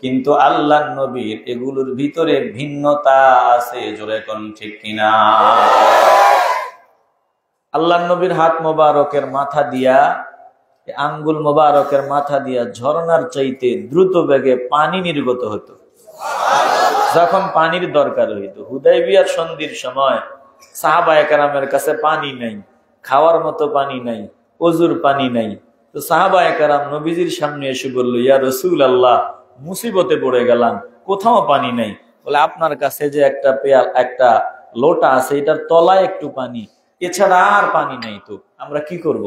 S1: কিন্তু আল্লাহ নবীর এগুলোর ভিতরে ভিন্নতা আছে। জোরে কোন ঠিক কিনা? আল্লাহ নবীর হাত মোবারকের মাথা দিয়া, আঙ্গুল মোবারকের মাথা দিয়া ঝর্ণার চাইতে দ্রুত বেগে পানি নির্গত হতো। যখন পানির দরকার হইতো, হুদাইবিয়ার সন্ধির সময় সাহাবায়ে কেরামের কাছে পানি নাই, খাওয়ার মতো পানি নাই, ওজুর পানি নাই। তো সাহাবায়ে কেরাম নবীজির সামনে এসে বলল, ইয়া রাসূলুল্লাহ, মুসিবতে পড়ে গেলাম, কোথাও পানি নাই। বলে, আপনার কাছে যে একটা লোটা আছে, এটার তলায় একটু পানি, এছাড়া আর পানি নাই, তো আমরা কি করব?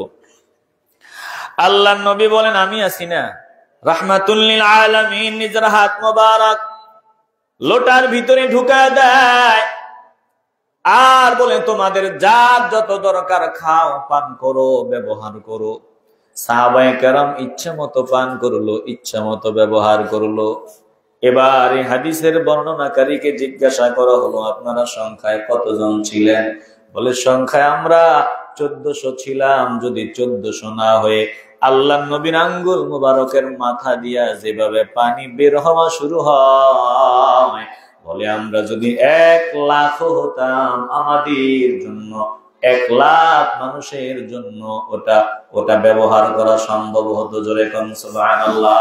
S1: আল্লাহর নবী বলেন, আমি আছি না, রাহমাতুল লিল আলামিন, নিজের হাত মোবারক লোটার ভিতরে ঢুকায় দেয় আর বলে, তোমাদের যার যত দরকার খাও, পান করো, ব্যবহার করো। সাহাবায়ে কেরাম ইচ্ছা মতো পান করলো, ইচ্ছা মতো ব্যবহার করলো। এবার এই হাদিসের বর্ণনাকারীকে জিজ্ঞাসা করা হলো, আপনারা সংখ্যায় কতজন ছিলেন? বলে, সংখ্যায় আমরা 1400 ছিলাম। যদি 1400 না হয়ে আল্লাহর নবীর আঙ্গুল মুবারকের মাথা দিয়া যেভাবে পানি বের হওয়া শুরু হয়, বলে আমরা যদি 1,00,000 হতাম, আমাদের জন্য 1,00,000 মানুষের জন্য ওটা ব্যবহার করা সম্ভব হতো। জোরে কোন সুবহানাল্লাহ।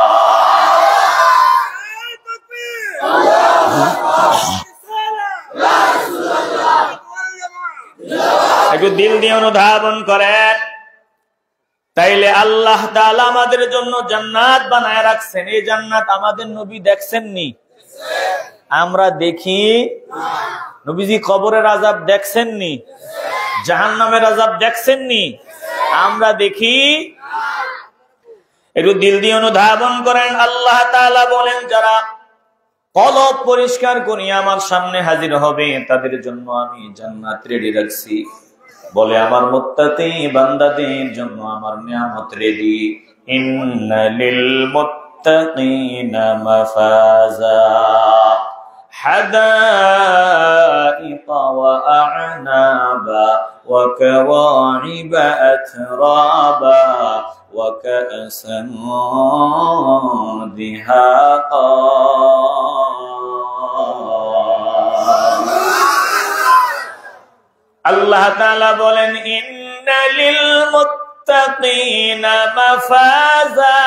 S1: একটু দিল দিয়ে অনুধাবন করেন, তাইলে আল্লাহ তাআলা আমাদের জন্য জান্নাত বানায় রাখছেন। এই জান্নাত আমাদের নবী দেখছেননি? আমরা দেখি? নবীজি কবরের আযাব দেখছেননি? জাহান্নামের আযাব দেখছেননি? আমরা দেখি? একটু দিল দিয়ে অনুধাবন করেন। আল্লাহ তাআলা বলেন, যারা কলব পরিষ্কার করিয়া আমার সামনে হাজির হবে, তাদের জন্য আমি জান্নাত রেডি রাখছি। বলে, আমার মুত্তাকি বান্দাদের জন্য আমার নিয়ামত রেডি। ইন্নালিল মুত্তাকিনা মাফাজা হাদাইকা ওয়া আ'নাবা ওয়া কাওয়াইবা আতরাবা ওয়া কা'সান দিহাকা। আল্লাহ তাআলা বলেন, ইন্নালিল মুত্তাকিনা মাফাজা,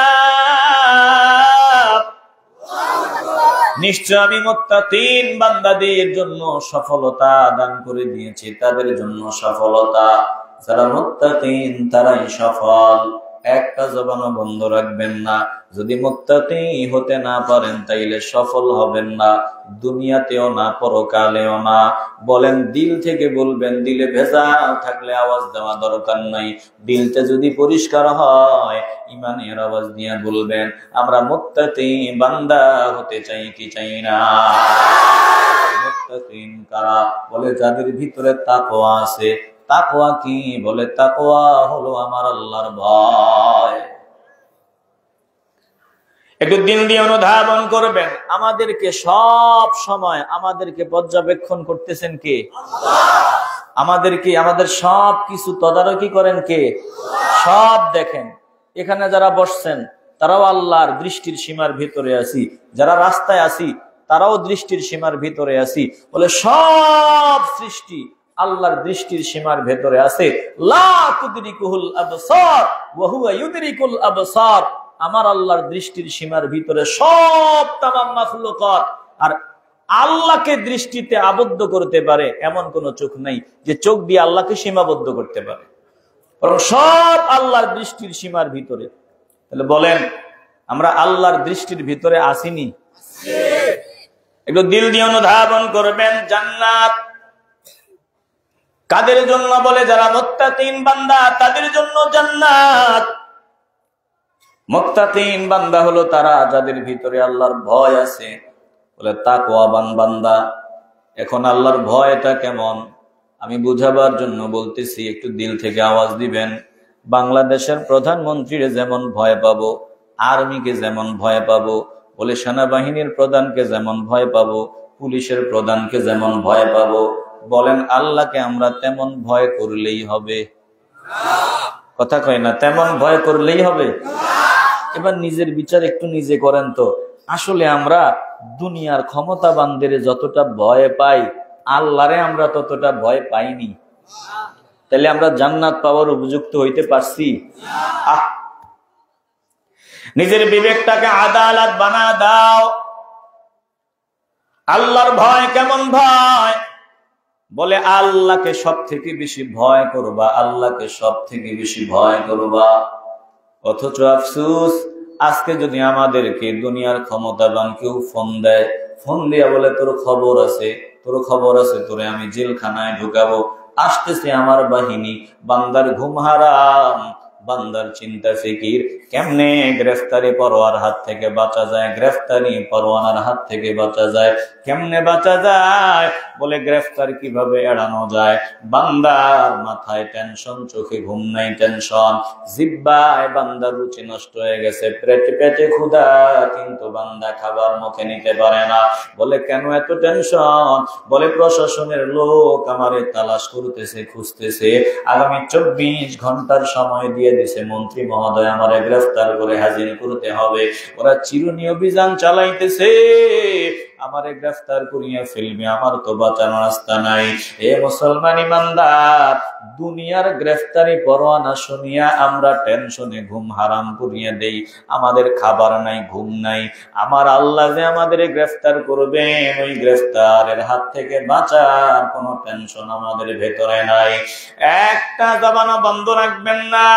S1: নিশ্চয় আমি মুত্তাকিন বান্দাদের জন্য সফলতা দান করে দিয়েছি, তাদের জন্য সফলতা। যারা মুত্তাকিন তারাই সফল। একটা জবানও বন্ধ রাখবেন না। যদি মুত্তাকি হতে না পারেন, তাইলে সফল হবেন না, দুনিয়াতেও না, পরকালেও না। বলেন, দিল থেকে বলবেন। দিলে ভেজা থাকলে আওয়াজ দেওয়া দরকার নাই। দিলটা যদি পরিষ্কার হয়, ইমানের আওয়াজ দিয়ে বলবেন, আমরা মুত্তাকি বান্দা হতে চাই কি চাই না? মুত্তাকিন কারা? বলে, যাদের ভিতরে তাকওয়া আছে। তাকওয়া কি? বলে, তাকওয়া হলো আমার আল্লাহর ভয়। একটু দিল দিয়ে অনুধাবন করবেন। আমাদেরকে সব সময় আমাদেরকে পর্যবেক্ষণ করতেছেন কে? আমাদেরকে, আমাদের সব কিছু তদারকি করেন কে? সব দেখেন। এখানে যারা বসছেন তারাও আল্লাহর দৃষ্টির সীমার ভিতরে আছি, যারা রাস্তায় আছি তারাও দৃষ্টির সীমার ভিতরে আছি। বলে, সব সৃষ্টি আল্লাহর দৃষ্টির সীমার ভেতরে আছে। লা তুদরিকুহুল আবসার ওয়া হুয়া ইউদরিকুল আবসার। আমার আল্লাহর দৃষ্টির সীমার ভিতরে সব তামাম মাখলুকাত। আর আল্লাহকে দৃষ্টিতে আবদ্ধ করতে পারে এমন কোন চোখ নাই যে চোখ দিয়ে আল্লাহকে সীমাবদ্ধ করতে পারে, বরং সব আল্লাহর দৃষ্টির সীমার ভিতরে। তাহলে বলেন, আমরা আল্লাহর দৃষ্টির ভিতরে আসিনি? একটু দিল দিয়ে অনুধাবন করবেন। জান্নাত কাদের জন্য? বলে, যারা মুত্তাকিন বান্দা তাদের জন্য জান্নাত। মুত্তাকিন বান্দা হলো তারা যাদের ভিতরে আল্লাহর ভয় আছে। বলে, তাকওয়াবান বান্দা। এখন আল্লাহর ভয়টা কেমন আমি বুঝাবার জন্য বলতেছি, একটু দিল থেকে আওয়াজ দিবেন। বাংলাদেশের প্রধানমন্ত্রীর যেমন ভয় পাবো, আর্মিকে যেমন ভয় পাবো, বলে সেনাবাহিনীর প্রধানকে যেমন ভয় পাবো, পুলিশের প্রধানকে যেমন ভয় পাবো, বলেন আল্লাহকে আমরা তেমন ভয় করলেই হবে? কথা কয় না, তেমন ভয় করলেই হবে? এবার নিজের বিচার একটু নিজে করেন তো। আসলে আমরা দুনিয়ার ক্ষমতাবানদের যতটা ভয় পাই, আল্লাহরে আমরা ততটা ভয় পাইনি। তাহলে আমরা জান্নাত পাওয়ার উপযুক্ত হইতে পারছি? নিজের বিবেকটাকে আদালত বানা দাও। আল্লাহর ভয় কেমন ভয়? বলে আল্লাহকে সব থেকে বেশি ভয় করবা, আল্লাহকে সব থেকে বেশি ভয় করবা। অথচ আফসোস, আজকে যদি আমাদেরকে দুনিয়ার ক্ষমতাবান কেউ ফোন দেয়, ফোন দিয়া বলে তোর খবর আছে, তোর খবর আছে, তোরে আমি জেলখানায় ঢুকাবো, আসতেছে আমার বাহিনী, বান্দার ঘুম হারাম, বান্দার চিন্তা ফিকির, কেমনে গ্রেফতারি পরোয়ার হাত থেকে বাঁচা যায়, গ্রেফতারি পরোয়ানার হাত থেকে বাঁচা যায়, কেমনে বাঁচা যায়? বলে গ্রেফতার কিভাবে এড়ানো যায়। বান্দার মাথায় টেনশন, চোখে ঘুম নাই টেনশন, জিহ্বায় বান্দার রুচি নষ্ট হয়ে গেছে, পেটে ক্ষুধা, কিন্তু বান্দা খাবার মুখে নিতে পারে না। বলে কেন এত টেনশন? বলে প্রশাসনের লোক আমারে তালাশ করতেছে, খুঁজতেছে, আগামী 24 ঘন্টার সময় দিয়ে দিছে, মন্ত্রী মহোদয় আমারে গ্রেফতার করে হাজির করতে হবে। ওরা চিরুনি অভিযান চালাইতেছে, আমারে গ্রেফতার করিয়া ফেলবে, আমার তো বাঁচানোর রাস্তা নাই। এ মুসলমান ইমানদার, দুনিয়ার গ্রেফতারি পরোয়ানা শুনিয়া আমরা টেনশনে ঘুম হারাম করিয়া দেই, আমাদের খাবার নাই, ঘুম নাই। আমার আল্লাহ যে আমাদের গ্রেফতার করবেন, ওই গ্রেফতারের হাত থেকে বাঁচার কোনো টেনশন আমাদের ভেতরে নাই। একটা জবানও বন্ধ রাখবেন না।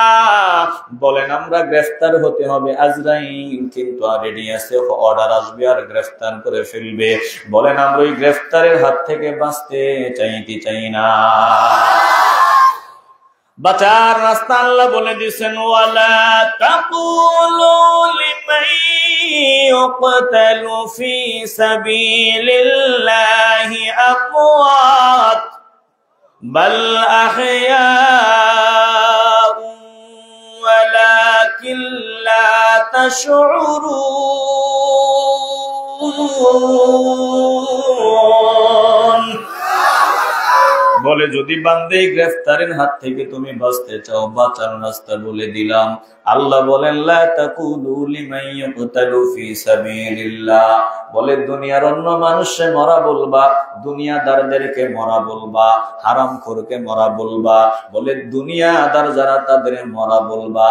S1: বলেন আমরা গ্রেফতার হতে হবে, আজরাইল কিন্তু রেডি আছে, অর্ডার আসবে আর গ্রেফতার করে ফেলবে। বলেন আমরা ওই গ্রেফতারের হাত থেকে বাঁচতে চাই না। বাঁচার রাস্তা আল্লাহ বলে দিয়েছেন, ওয়ালা তাকুলু লিমান ইউকতালু ফি সাবিলিল্লাহি আমওয়াত বাল আহইয়াউ ওয়ালাকিন লা তাশউরুন। বলে যদি বান্দে গ্রেফতারের হাত থেকে তুমি বাঁচতে চাও, বাঁচার রাস্তা বলে দিলাম। আল্লাহ বলেন লা তাকুলু লিমান ইউকতালু ফি সাবিলিল্লাহ। বলে দুনিয়ার অন্য মানুষে মরা বলবা, দুনিয়াদারদেরকে মরা বলবা, হারামখোরকে মরা বলবা। বলে দুনিয়াদার যারা তাদের মরা বলবা,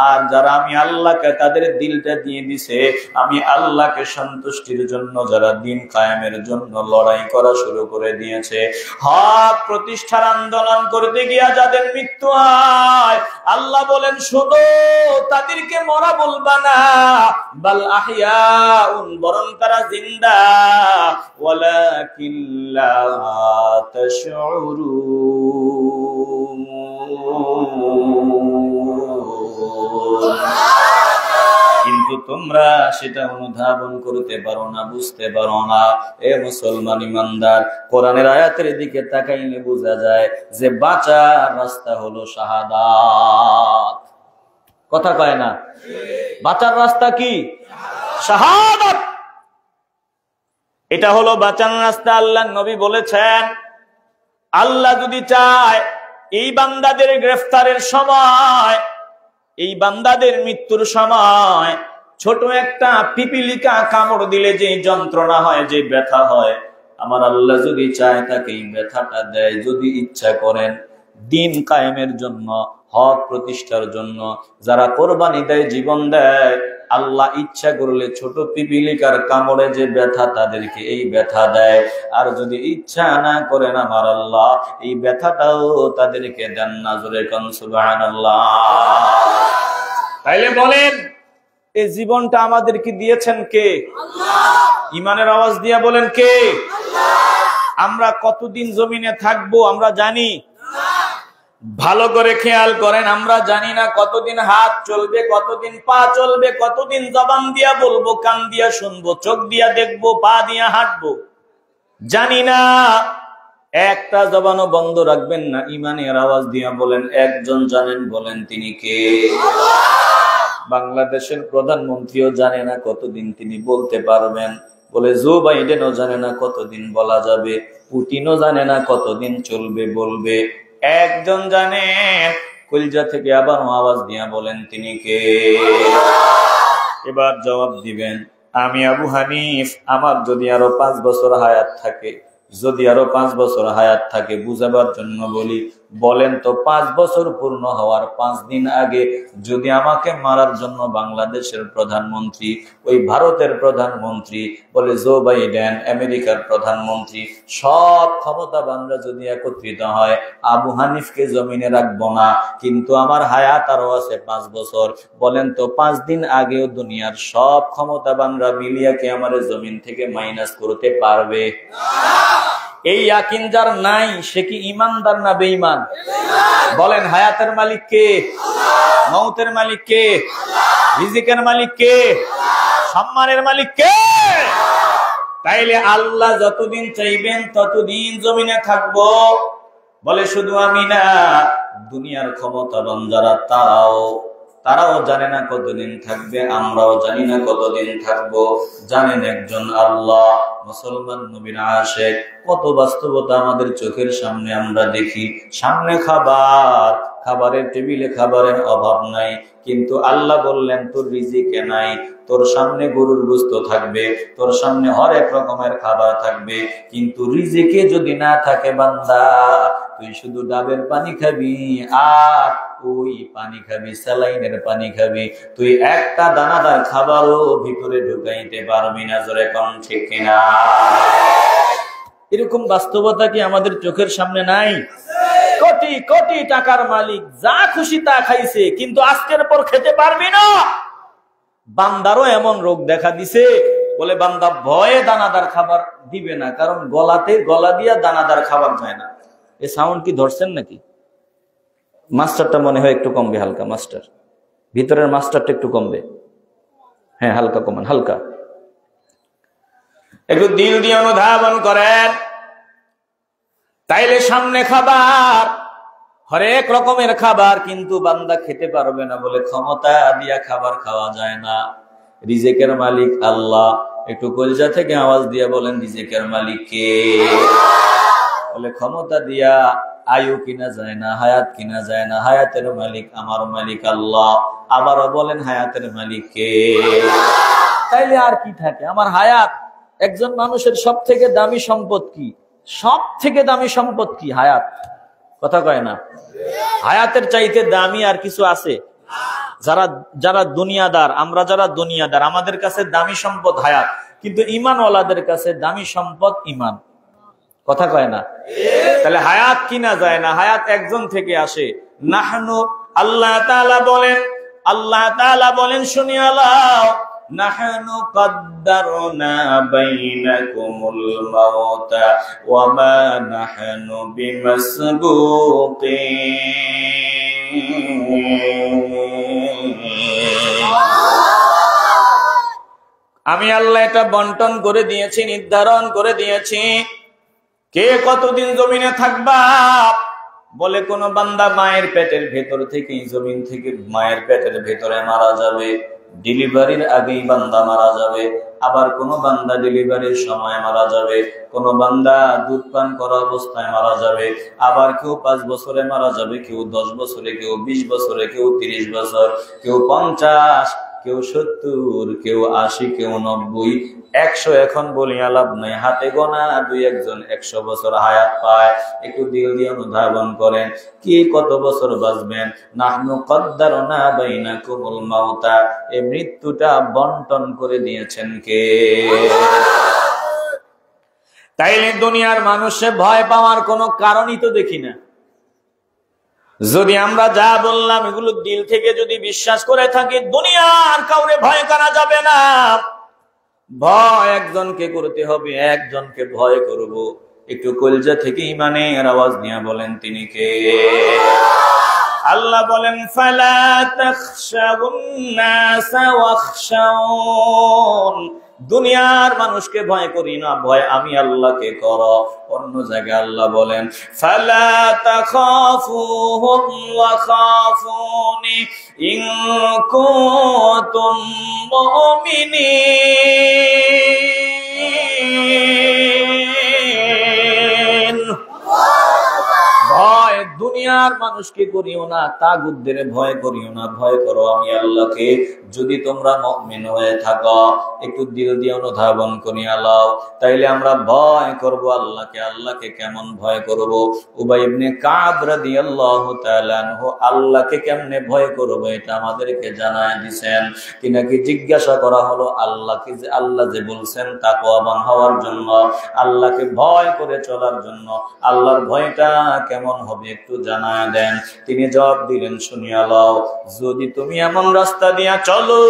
S1: আর যারা আমি আল্লাহকে তাদের দিলটা দিয়ে দিছে, আমি আল্লাহকে সন্তুষ্টির জন্য যারা দিন কায়েমের জন্য লড়াই করা শুরু করে দিয়েছে, হক প্রতিষ্ঠার আন্দোলন করতে গিয়া যাদের মৃত্যু হয়, আল্লাহ বলেন শোনো, তাদেরকে মরা বলবা না, বাল আহইয়াউন, বরং তারা জিন্দা, ওয়ালাকিন লা তাশউরুন। কিন্তু তোমরা সেটা অনুধাবন করতে পারো না, বুঝতে পারো না। এ মুসলমান ইমানদার, কোরআনের আয়াতের দিকে তাকাইলে বোঝা যায় যে বাঁচার রাস্তা হলো শাহাদাত। কথা কয় না? বাঁচার রাস্তা কি? শাহাদাত। এটা হলো বাঁচার রাস্তা। আল্লাহ নবী বলেছেন, আল্লাহ যদি চায় এই বান্দাদের গ্রেফতারের সময়, এই বান্দাদের মৃত্যুর সময় ছোট একটা পিপিলিকা কামড় দিলে যে যন্ত্রণা হয়, যে ব্যথা হয়, আমার আল্লাহ যদি চায় তাকে এই ব্যথাটা দেয়। যদি ইচ্ছা করেন দিন কায়েমের জন্য, হক প্রতিষ্ঠার জন্য যারা কোরবানি দেয়, জীবন দেয়, আল্লাহ ইচ্ছা করলে ছোট পিপিলিকার কামড়ে যে ব্যথা, তাদেরকে এই ব্যথা দেয়। আর যদি ইচ্ছা না করেন আমার আল্লাহ, এই ব্যথাটাও তাদেরকে দেন না। জোরে কোন সুবহানাল্লাহ। তাইলে বলেন এই জীবনটা আমাদেরকে দিয়েছেন কে? আল্লাহ। ইমানের আওয়াজ দিয়া বলেন কে? আল্লাহ। আমরা কতদিন জমিনে থাকবো আমরা জানি? ভালো করে খেয়াল করেন, আমরা জানি না কতদিন হাত চলবে, কতদিন পা চলবে, কতদিন জবান দিয়া বলবো, কান দিয়া শুনবো, চোখ দিয়া দেখবো, পা দিয়া হাঁটবো, জানি না। একটা জবানও বন্ধ রাখবেন না। ইমানের আওয়াজ দিয়া বলেন একজন জানেন, বলেন তিনি কে? বাংলাদেশের প্রধানমন্ত্রীও জানে না কতদিন তিনি বলতে পারবেন। বলে জো বাইডেনও জানে না কতদিন বলা যাবে, পুতিনও জানে না কতদিন চলবে বলবে। একজন জানেন, কলিজা থেকে আবার আওয়াজ দিয়া বলেন তিনি কে? এবার জবাব দিবেন, আমি আবু হানিফ, আমার যদি আরো 5 বছর হায়াত থাকে, যদি আরো 5 বছর হায়াত থাকে, বুঝাবার জন্য বলি, বলেন তো 5 বছর পূর্ণ হওয়ার 5 দিন আগে যদি আমাকে মারার জন্য বাংলাদেশের প্রধানমন্ত্রী, ওই ভারতের প্রধানমন্ত্রী, বলে জো বাইডেন আমেরিকার প্রধানমন্ত্রী, সব ক্ষমতাবানরা যদি একত্রিত হয়, আবু হানিফকে জমিনে রাখবো না, কিন্তু আমার হায়াত আরো আছে 5 বছর, বলেন তো 5 দিন আগেও দুনিয়ার সব ক্ষমতাবানরা মিলিয়ে কি আমার জমিন থেকে মাইনাস করতে পারবে? এই ইয়াকিন যার নাই সে কি ইমানদার না বেঈমান? বলেন, হায়াতের মালিক কে? মউতের মালিক কে? রিজিকের মালিক কে? সম্মানের মালিক কে? তাইলে আল্লাহ যতদিন চাইবেন ততদিন জমিনে থাকবো। বলে শুধু আমি না, দুনিয়ার ক্ষমতাবান যারা তারাও জানে না কতদিন থাকবে, আমরাও জানি না কতদিন থাকবো। জানেন একজন আল্লাহ। মুসলমান নবীর আশিক, কত বাস্তবতা আমাদের চোখের সামনে আমরা দেখি। সামনে খাবারের টেবিলে খাবারের অভাব নাই, কিন্তু আল্লাহ বললেন তোর রিজিকে নাই। তোর সামনে গরুর গোশত থাকবে, তোর সামনে হরেক রকমের খাবার থাকবে, কিন্তু রিজিকে যদি না থাকে বান্দা, তুই শুধু ডাবের পানি খাবি, আর ওই পানি খাবি, স্যালাইনের পানি খাবি, তুই একটা দানাদার খাবারও ভিতরে ঢুকাইতে পারবি না। জোরে কোন ঠিক কিনা? এরকম বাস্তবতা কি আমাদের চোখের সামনে নাই? কোটি কোটি টাকার মালিক যা খুশি তা খাইছে, কিন্তু আজকের পর খেতে পারবি না। বান্দারও এমন রোগ দেখা দিছে, বলে বান্দা ভয়ে দানাদার খাবার দিবে না, কারণ গলা দিয়া দানাদার খাবার যায় না। এ সাউন্ড কি ধরছেন নাকি? মাস্টারটা মনে হয় একটু কমবে, হালকা মাস্টার, ভিতরের মাস্টারটা একটু কমবে। হ্যাঁ, হালকা কমান, হালকা একটু দিল দিয়ে অনুধাবন করেন। তাইলে সামনে খাবার, হরেক রকমের খাবার, কিন্তু বান্দা খেতে পারবে না, বলে ক্ষমতা দিয়া খাবার খাওয়া যায় না। রিজিকের মালিক আল্লাহ। একটু কলিজা থেকে আওয়াজ দিয়া বলেন, রিজিকের মালিক কে? বলে ক্ষমতা দিয়া আয়ু কিনা যায় না, হায়াত কিনা যায় না। হায়াতের মালিক আমার মালিক আল্লাহ। আবারও বলেন, হায়াতের মালিক কে? তাইলে আর কি থাকে? আমার হায়াত। একজন মানুষের সব থেকে দামি সম্পদ কি? সব থেকে দামি সম্পদ কি? হায়াত। কথা কয় না? হায়াতের চাইতে দামি আর কিছু আছে? যারা দুনিয়াদার, আমরা যারা দুনিয়াদার, আমাদের কাছে দামি সম্পদ হায়াত, কিন্তু ঈমানওয়ালাদের কাছে দামি সম্পদ ঈমান। কথা কয় না? তাহলে হায়াত কিনা যায় না, হায়াত একজন থেকে আসে। নাহনু, আল্লাহ তাআলা বলেন শুনিয়া লও, নাহনু কদ্দারনা বাইনাকুমুল মাউতা ওয়া মা নাহনু বিমাসবুকিন। আমি আল্লাহ এটা বন্টন করে দিয়েছি, নির্ধারণ করে দিয়েছি কে কতদিন জমিনে থাকবা। বলে কোন বান্দা মায়ের পেটের ভেতর থেকে, জমিন থেকে মায়ের পেটের ভেতরে মারা যাবে, ডেলিভারির আগেই বান্দা মারা যাবে। আবার কোন বান্দা ডেলিভারির সময় মারা যাবে, কোন বান্দা দুধ পান করা অবস্থায় মারা যাবে, আবার কেউ 5 বছরে মারা যাবে, কেউ 10 বছরে, কেউ 20 বছরে, কেউ 30 বছর, কেউ 50, কেউ 70, কেউ 80, কেউ 90, 100। এখন বলি আলাপ নাই, হাতে গোনা 2-1 জন 100 বছর হায়াত পায়। একটু দিল দিয়ে অনুধাবন করেন, কি কত বছর বাঁচবেন? নাহনু কদ্দারনা বাইনাকুমুল মাউতা, এই মৃত্যুটা বন্টন করে দিয়েছেন কে? তাইলে দুনিয়ার মানুষে ভয় পাওয়ার কোনো কারণই তো দেখি না। যদি আমরা যা বললাম এগুলো দিল থেকে যদি বিশ্বাস করে থাকি, দুনিয়ার কাউরে ভয় করা যাবে না। ভয় একজনকে করতে হবে, একজনকে ভয় করব। একটু কলিজা থেকে ঈমানের আওয়াজ নিয়ে বলেন, তিনি কে? আল্লাহ বলেন, ফালা তাখশাউন নাসা ওয়াখশাউন, দুনিয়ার মানুষকে ভয় করি না, ভয় আমি আল্লাহকে করো। অন্য জায়গায় আল্লাহ বলেন, ফালা তাখাফুহুম ওয়া খাফুনি ইন কুনতুম মুমিনিন। ভয় দুনিয়ার মানুষকে করিও না, তাগুতদের ভয় করিও না, ভয় করো আমি আল্লাহকে। যদি তোমরা মুমিন হয়ে থাকো, একটু দিল দিয়ে অনুধাবন করিয়া লও, তাইলে আমরা ভয় করব আল্লাহকে। আল্লাহকে কেমন ভয় করব? উবাই ইবনে কাব রাদিয়াল্লাহু তাআলা আনহু আল্লাহকে কেমনে ভয় করব এটা আমাদেরকে জানায় দিবেন। তিনাকে জিজ্ঞাসা করা হলো আল্লাহকে, যে আল্লাহ যে বলছেন তাকওয়াবান হওয়ার জন্য, আল্লাহকে ভয় করে চলার জন্য, আল্লাহর ভয়টা কেমন হবে একটু জানায় দেন। তিনি জবাব দিলেন, শুনিয়া লও, যদি তুমি এমন রাস্তা দিয়া চলো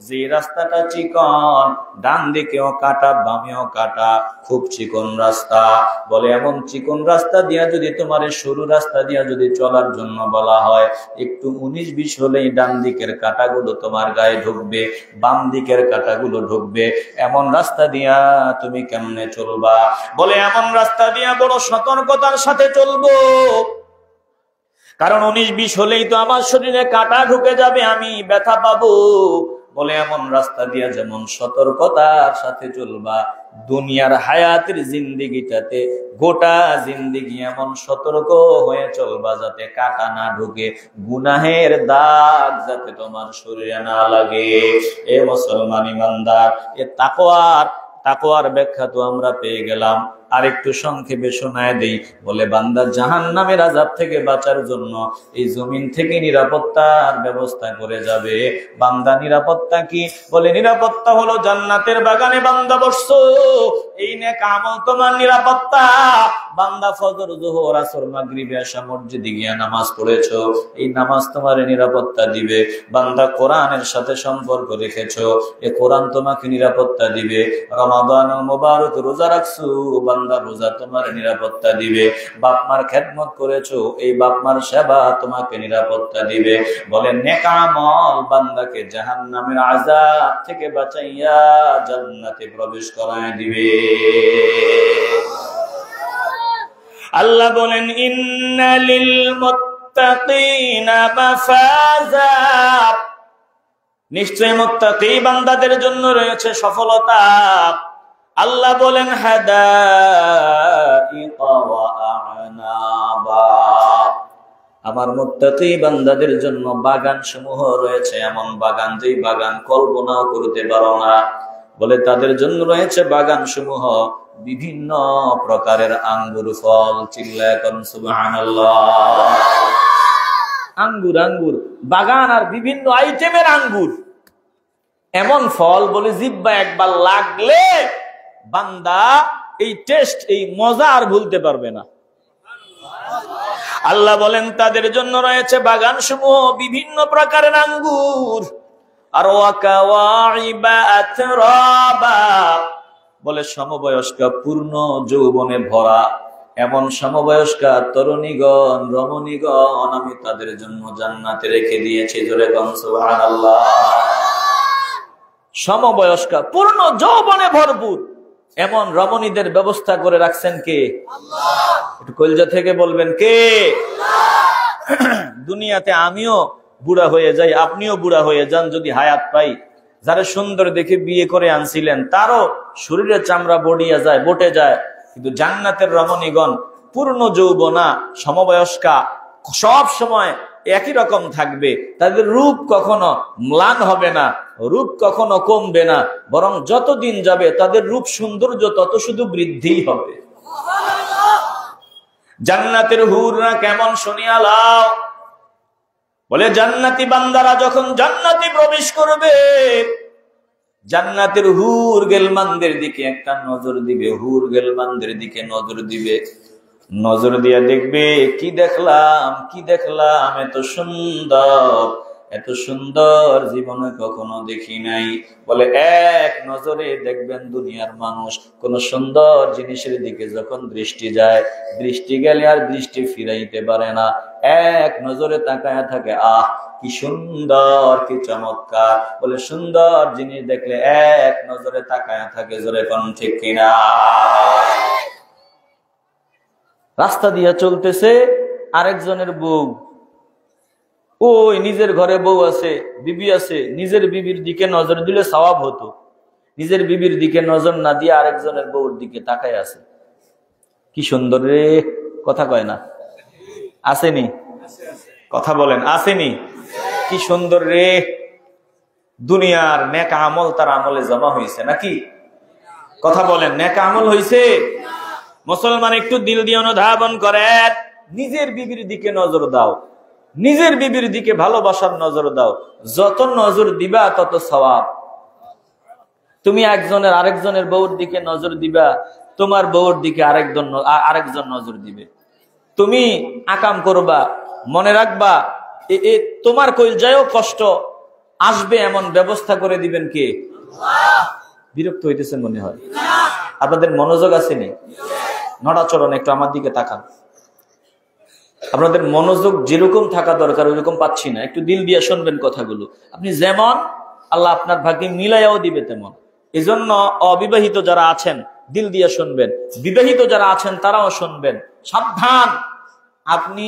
S1: যে রাস্তাটা চিকন, ডান দিকেও কাটা বামেও কাটা, খুব চিকন রাস্তা, বলে এমন চিকন রাস্তা দিয়া যদি তোমার সরু রাস্তা দিয়া যদি চলার জন্য বলা হয়, একটু 19-20 হলেই ডান দিকের কাটাগুলো তোমার গায়ে ঢুকবে, বাম দিকের কাটাগুলো ঢুকবে, এমন রাস্তা দিয়া তুমি কেমনে চলবা? বলে এমন রাস্তা দিয়া বড় সতর্কতার সাথে চলবো, কারণ 19-20 হলেই তো আমার শরীরে কাটা ঢুকে যাবে, আমি ব্যথা পাবো। বলে এমন রাস্তা দিয়া যেমন সতর্কতার সাথে চলবা, দুনিয়ার হায়াতের জিন্দেগিটাতে গোটা জিন্দেগি এমন সতর্ক হয়ে চলবা যাতে কাটা না ঢুকে, গুনাহের দাগ যাতে তোমার শরীরে না লাগে। এ মুসলমান ইমানদার, এ তাকওয়ার ব্যাখ্যা তো আমরা পেয়ে গেলাম। আরেকটু সংক্ষেপে শোনায় দেই। বলে বান্দা জাহান্নামের আযাব থেকে বাঁচার জন্য এই জমিন থেকে নিরাপত্তার ব্যবস্থা করে যাবে। বান্দা নিরাপত্তা কি? বলে নিরাপত্তা হলো জান্নাতের বাগানে বান্দা বসছো, এই নেক আমল তোমার নিরাপত্তা। বান্দা ফজর যোহর আসর মাগরিব এশা মসজিদে গিয়ে নামাজ পড়েছো, এই নামাজ তোমার নিরাপত্তা দিবে। বান্দা কোরআনের সাথে সম্পর্ক রেখেছো, এই কোরআন তোমাকে নিরাপত্তা দিবে। রমাদানুল মুবারক রোজা রাখছো, বান্দা রোজা তোমার নিরাপত্তা দিবে। বাপ মার খেদমত করেছো, এই বাপ মার সেবা তোমাকে নিরাপত্তা দিবে। বলেন নেক আমল বান্দাকে জাহান্নামের আযাব থেকে বাঁচাইয়া জান্নাতে প্রবেশ করায় দিবে। আল্লাহ বলেন ইন্না লিল মুত্তাকিনা মাফাজা, নিশ্চয় মুত্তাকি বান্দাদের জন্য রয়েছে সফলতা। আল্লাহ বলেন হাদাইকা ওয়া আ'নাবা, আমার মুত্তাকি বান্দাদের জন্য বাগান সমূহ রয়েছে, এমন বাগান যেই বাগান কল্পনাও করতে পারো না। বলে তাদের জন্য রয়েছে বাগান সমূহ বিভিন্ন প্রকারের আঙ্গুর ফল। চিল্লায়া কোন সুবহানাল্লাহ। আঙ্গুর আঙ্গুর বাগান, আর বিভিন্ন আইটেমের আঙ্গুর, এমন ফল বলে জিহ্বা একবার লাগলে বান্দা এই টেস্ট, এই মজা আর ভুলতে পারবে না। আল্লাহ বলেন তাদের জন্য রয়েছে বাগান সমূহ বিভিন্ন প্রকারের আঙ্গুর। আর ওয়াকাওয়াইবা আতরাবা, বলে সমবয়স্কা পূর্ণ যৌবনে ভরা এমন সমবয়স্কা তরুণীগণ রমণীগণ আমি তাদের জন্য জান্নাতে রেখে দিয়েছি। জোরে কোন সুবহানাল্লাহ। সমবয়স্কা পূর্ণ যৌবনে ভরপুর এমন রমণীদের ব্যবস্থা করে রাখছেন কে? আল্লাহ। একটু কলজা থেকে বলবেন কে? আল্লাহ। দুনিয়াতে আমিও বুড়া হয়ে যাই, আপনিও বুড়া হয়ে যান, যদি হায়াত পাই, যারা সুন্দর দেখে বিয়ে করে আনছিলেন তারও শরীরের চামড়া বটে যায়, কিন্তু জান্নাতের রমণীগণ পূর্ণ যৌবনা সমবয়স্কা সব সময় একই রকম থাকবে। তাদের রূপ কখনো ম্লান হবে না, রূপ কখনো কমবে না, বরং যতদিন যাবে তাদের রূপ সৌন্দর্য তত শুধু বৃদ্ধিই হবে। জান্নাতের হুররা কেমন শুনিয়া লাও। বলে জান্নাতি বান্দারা যখন জান্নাতে প্রবেশ করবে, জান্নাতের হুর গেলমানদের দিকে একটা নজর দিবে, হুর গেলমানদের দিকে নজর দিবে, নজর দিয়া দেখবে কি দেখলাম, কি দেখলাম, এত সুন্দর জীবনে কখনো দেখি নাই। বলে এক নজরে দেখবেন দুনিয়ার মানুষ কোন সুন্দর জিনিসের দিকে যখন দৃষ্টি যায়, দৃষ্টি গেলে আর দৃষ্টি ফিরাইতে পারে না, এক নজরে তাকায়া থাকে, আহ কি সুন্দর, কি চমৎকার। বলে সুন্দর জিনিস দেখলে এক নজরে তাকায়া থাকে। জোরে কোন ঠিক কিনা? রাস্তা দিয়া চলতেছে, আরেকজনের বউ, ওই নিজের ঘরে বউ আছে, বিবি আছে, নিজের বিবির দিকে নজর দিলে সওয়াব হতো, নিজের বিবির দিকে নজর না দিয়ে আরেকজনের বউর দিকে তাকায় আছে। কি সুন্দর রে, কথা কয় না। আসেনি? কথা বলেন, আসেনি? কি সুন্দর রে, দুনিয়ার নেক আমল তার আমলে জমা হয়েছে নাকি? কথা বলেন, নেক আমল হয়েছে? মুসলমান একটু দিল দিয়ে অনুধাবন করেন, নিজের বিবির দিকে নজর দাও, নিজের বিবির দিকে ভালোবাসার নজর দাও। যত নজর দিবা তত সওয়াব। তুমি একজনের আরেকজনের বউর দিকে নজর দিবা, তোমার বউর দিকে আরেকজন নজর দিবে। তুমি আকাম করবা, মনে রাখবা তোমার কইলজায়ও কষ্ট আসবে এমন ব্যবস্থা করে দিবেন কে? বিরক্ত হইতেছেন মনে হয়, আপনাদের মনোযোগ আসেনি? নড়াচড়ন একটু আমার দিকে তাকান। আপনাদের মনোযোগ যেরকম থাকা দরকার ওইরকম পাচ্ছি না। একটু দিল দিয়ে শুনবেন কথাগুলো। আপনি যেমন আল্লাহ আপনার ভাগ্যে মিলাইয়াও দিবে তেমন। এজন্য অবিবাহিত যারা আছেন দিল দিয়ে শুনবেন, বিবাহিত যারা আছেন তারাও শুনবেন। সাবধান, আপনি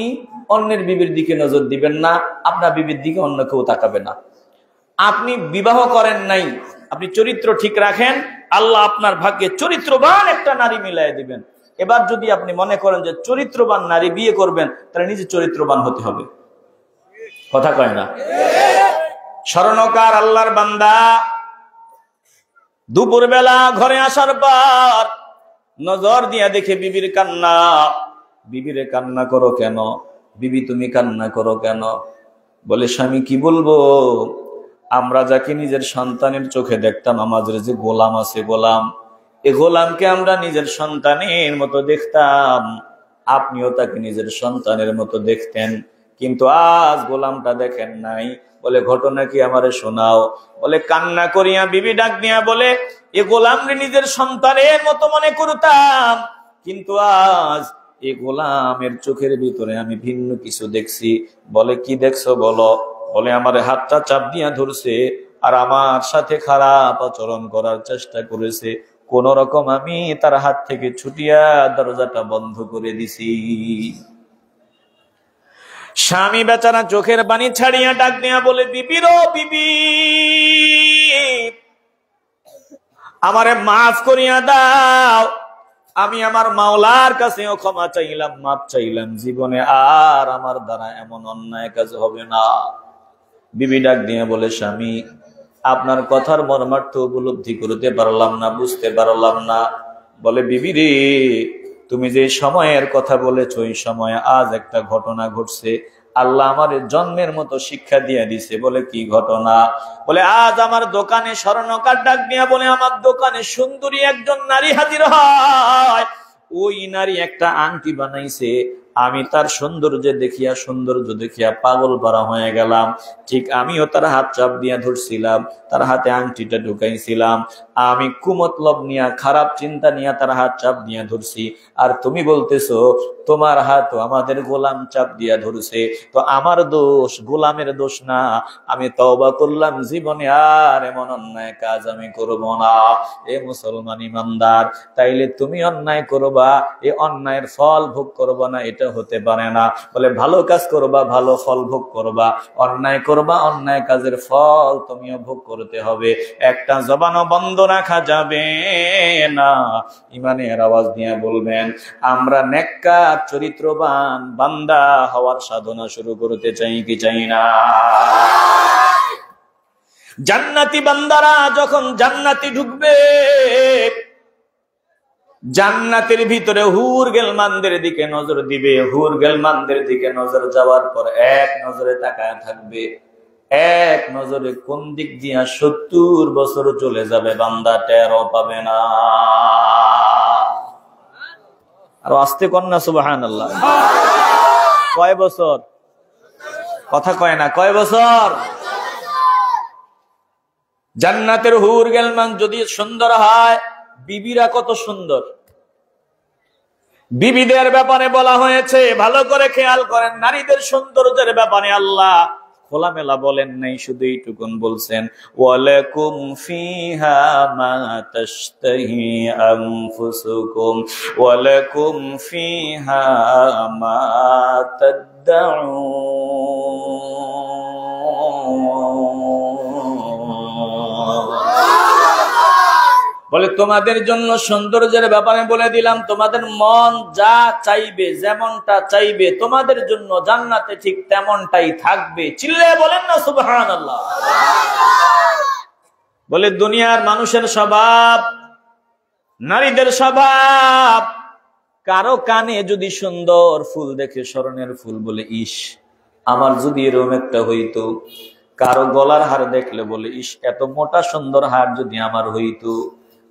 S1: অন্যের বিবির দিকে নজর দিবেন না, আপনার বিবির দিকে অন্য কেউ তাকাবে না। আপনি বিবাহ করেন নাই, আপনি চরিত্র ঠিক রাখেন, আল্লাহ আপনার ভাগ্যে চরিত্রবান একটা নারী মিলাই দিবেন। এবার যদি আপনি মনে করেন যে চরিত্রবান নারী বিয়ে করবেন, তাহলে নিজে চরিত্রবান হতে হবে। কথা কয় না? স্মরণকার আল্লাহর বান্দা দুপুর বেলা ঘরে আসার পর নজর দিয়া দেখে বিবির কান্না। বিবিরে কান্না করো কেন? বিবি তুমি কান্না করো কেন? বলে স্বামী কি বলবো, আমরা যাকে নিজের সন্তানের চোখে দেখতাম, আমাদের যে গোলাম আছে গোলাম, এই গোলামকে আমরা নিজের সন্তানের মতো দেখতাম, আপনিও তাকে নিজের সন্তানের মতো দেখতেন, কিন্তু আজ গোলামটা দেখেন নাই। বলে ঘটনা কি আমারে শোনাও। বলে কান্না করিয়া বিবি ডাক দিয়া বলে এ গোলামরে নিজের সন্তানের মতো মনে করতাম, কিন্তু আজ এই গোলামের চোখের ভিতরে আমি ভিন্ন কিছু দেখছি। বলে কি দেখছো বলো। বলে আমার হাতটা চাপ দিয়া ধরছে আর আমার সাথে খারাপ আচরণ করার চেষ্টা করেছে, কোন রকম আমি তার হাত থেকে ছুটিয়া দরজাটা বন্ধ করে দিছি। স্বামী বেচারা চোখের পানি ছাড়িয়া ডাক দিয়া বলে বিবি রো বিবি, আমারে মাফ করিয়া দাও, আমি আমার মাওলার কাছেও ক্ষমা চাইলাম, মাফ চাইলাম, জীবনে আর আমার দ্বারা এমন অন্যায় কাজ হবে না। বিবি ডাক দিয়ে বলে স্বামী আপনার কথার মর্মার্থ উপলব্ধি করতে পারলাম না, বুঝতে পারলাম না। বলে বিবি রে, তুমি যে সময়ের কথা বলেছো ওই সময়ে আজ একটা ঘটনা ঘটছে, আল্লাহ আমার জন্মের মতো শিক্ষা দিয়ে দিছে। বলে কি ঘটনা? বলে আজ আমার দোকানে স্বর্ণকার ডাক দিয়া বলে আমার দোকানে সুন্দরী একজন নারী হাজির হয়, ওই নারী একটা আংটি বানাইছে, আমি তার সৌন্দর্য দেখিয়া পাগল পারা হয়ে গেলাম। ঠিক আমিও তার হাত চাপ দিয়া ধরছিলাম, তার হাতে আংটিটা ঢুকাইছিলাম, আমি কুমতলব নিয়া খারাপ চিন্তা নিয়া তার হাত চাপ দিয়া ধরছি, আর তুমি বলতেছো তোমার হাত আমাদের গোলাম চাপ দিয়া ধরছে, তো আমার দোষ, গোলামের দোষ না। আমি তওবা করলাম, জীবনে আর এমন অন্যায় কাজ আমি করব না। এ মুসলমান ইমানদার, তাইলে তুমি অন্যায় করবা, এ অন্যায়ের ফল ভোগ করবা না, এটা হতে পারে না। বলে ভালো কাজ করবা, ভালো ফল ভোগ করবা, অন্যায় করবা, অন্যায় কাজের ফল তুমিও ভোগ করতে হবে। একটা জবানও বন্ধ রাখা যাবে না। ইমানের আওয়াজ দিয়ে বলবেন আমরা নেককার চরিত্রবান বান্দা হওয়ার সাধনা শুরু করতে চাই কি চাই না? জান্নাতি বান্দারা যখন জান্নাতি ঢুকবে, জান্নাতের ভিতরে হুর গেলমানদের দিকে নজর দিবে। হুর গেলমানদের দিকে নজর যাওয়ার পর এক নজরে তাকায় থাকবে, এক নজরে কোন দিক দিয়া 70 বছর চলে যাবে বান্দা টেরও পাবে না। আর আস্তে কন্যা সুবহানাল্লাহ। কয় বছর? কথা কয় না, কয় বছর? জান্নাতের হুর গেলমান যদি সুন্দর হয়, বিবিরা কত সুন্দর। বিবিদের ব্যাপারে বলা হয়েছে, ভালো করে খেয়াল করেন, নারীদের সৌন্দর্যের ব্যাপারে আল্লাহ খোলামেলা বলেন নাই, শুধু এইটুকুন বলছেন ওয়ালাকুম ফিহা মা তাশতাহি আনফুসুকুম ওয়ালাকুম ফিহা মা তাদউন। বলে তোমাদের জন্য সৌন্দর্যের ব্যাপারে বলে দিলাম, তোমাদের মন যা চাইবে, যেমনটা চাইবে, তোমাদের জন্য জান্নাতে ঠিক তেমনটাই থাকবে। চিল্লায়ে বলেন না সুবহানাল্লাহ। বলে দুনিয়ার মানুষের স্বভাব, নারীদের স্বভাব, কারো কানে যদি সুন্দর ফুল দেখে স্মরণের ফুল বলে ইস আমার যদি এরকম একটা হইতো। কারো গলার হার দেখলে বলে ইস এত মোটা সুন্দর হার যদি আমার হইতো।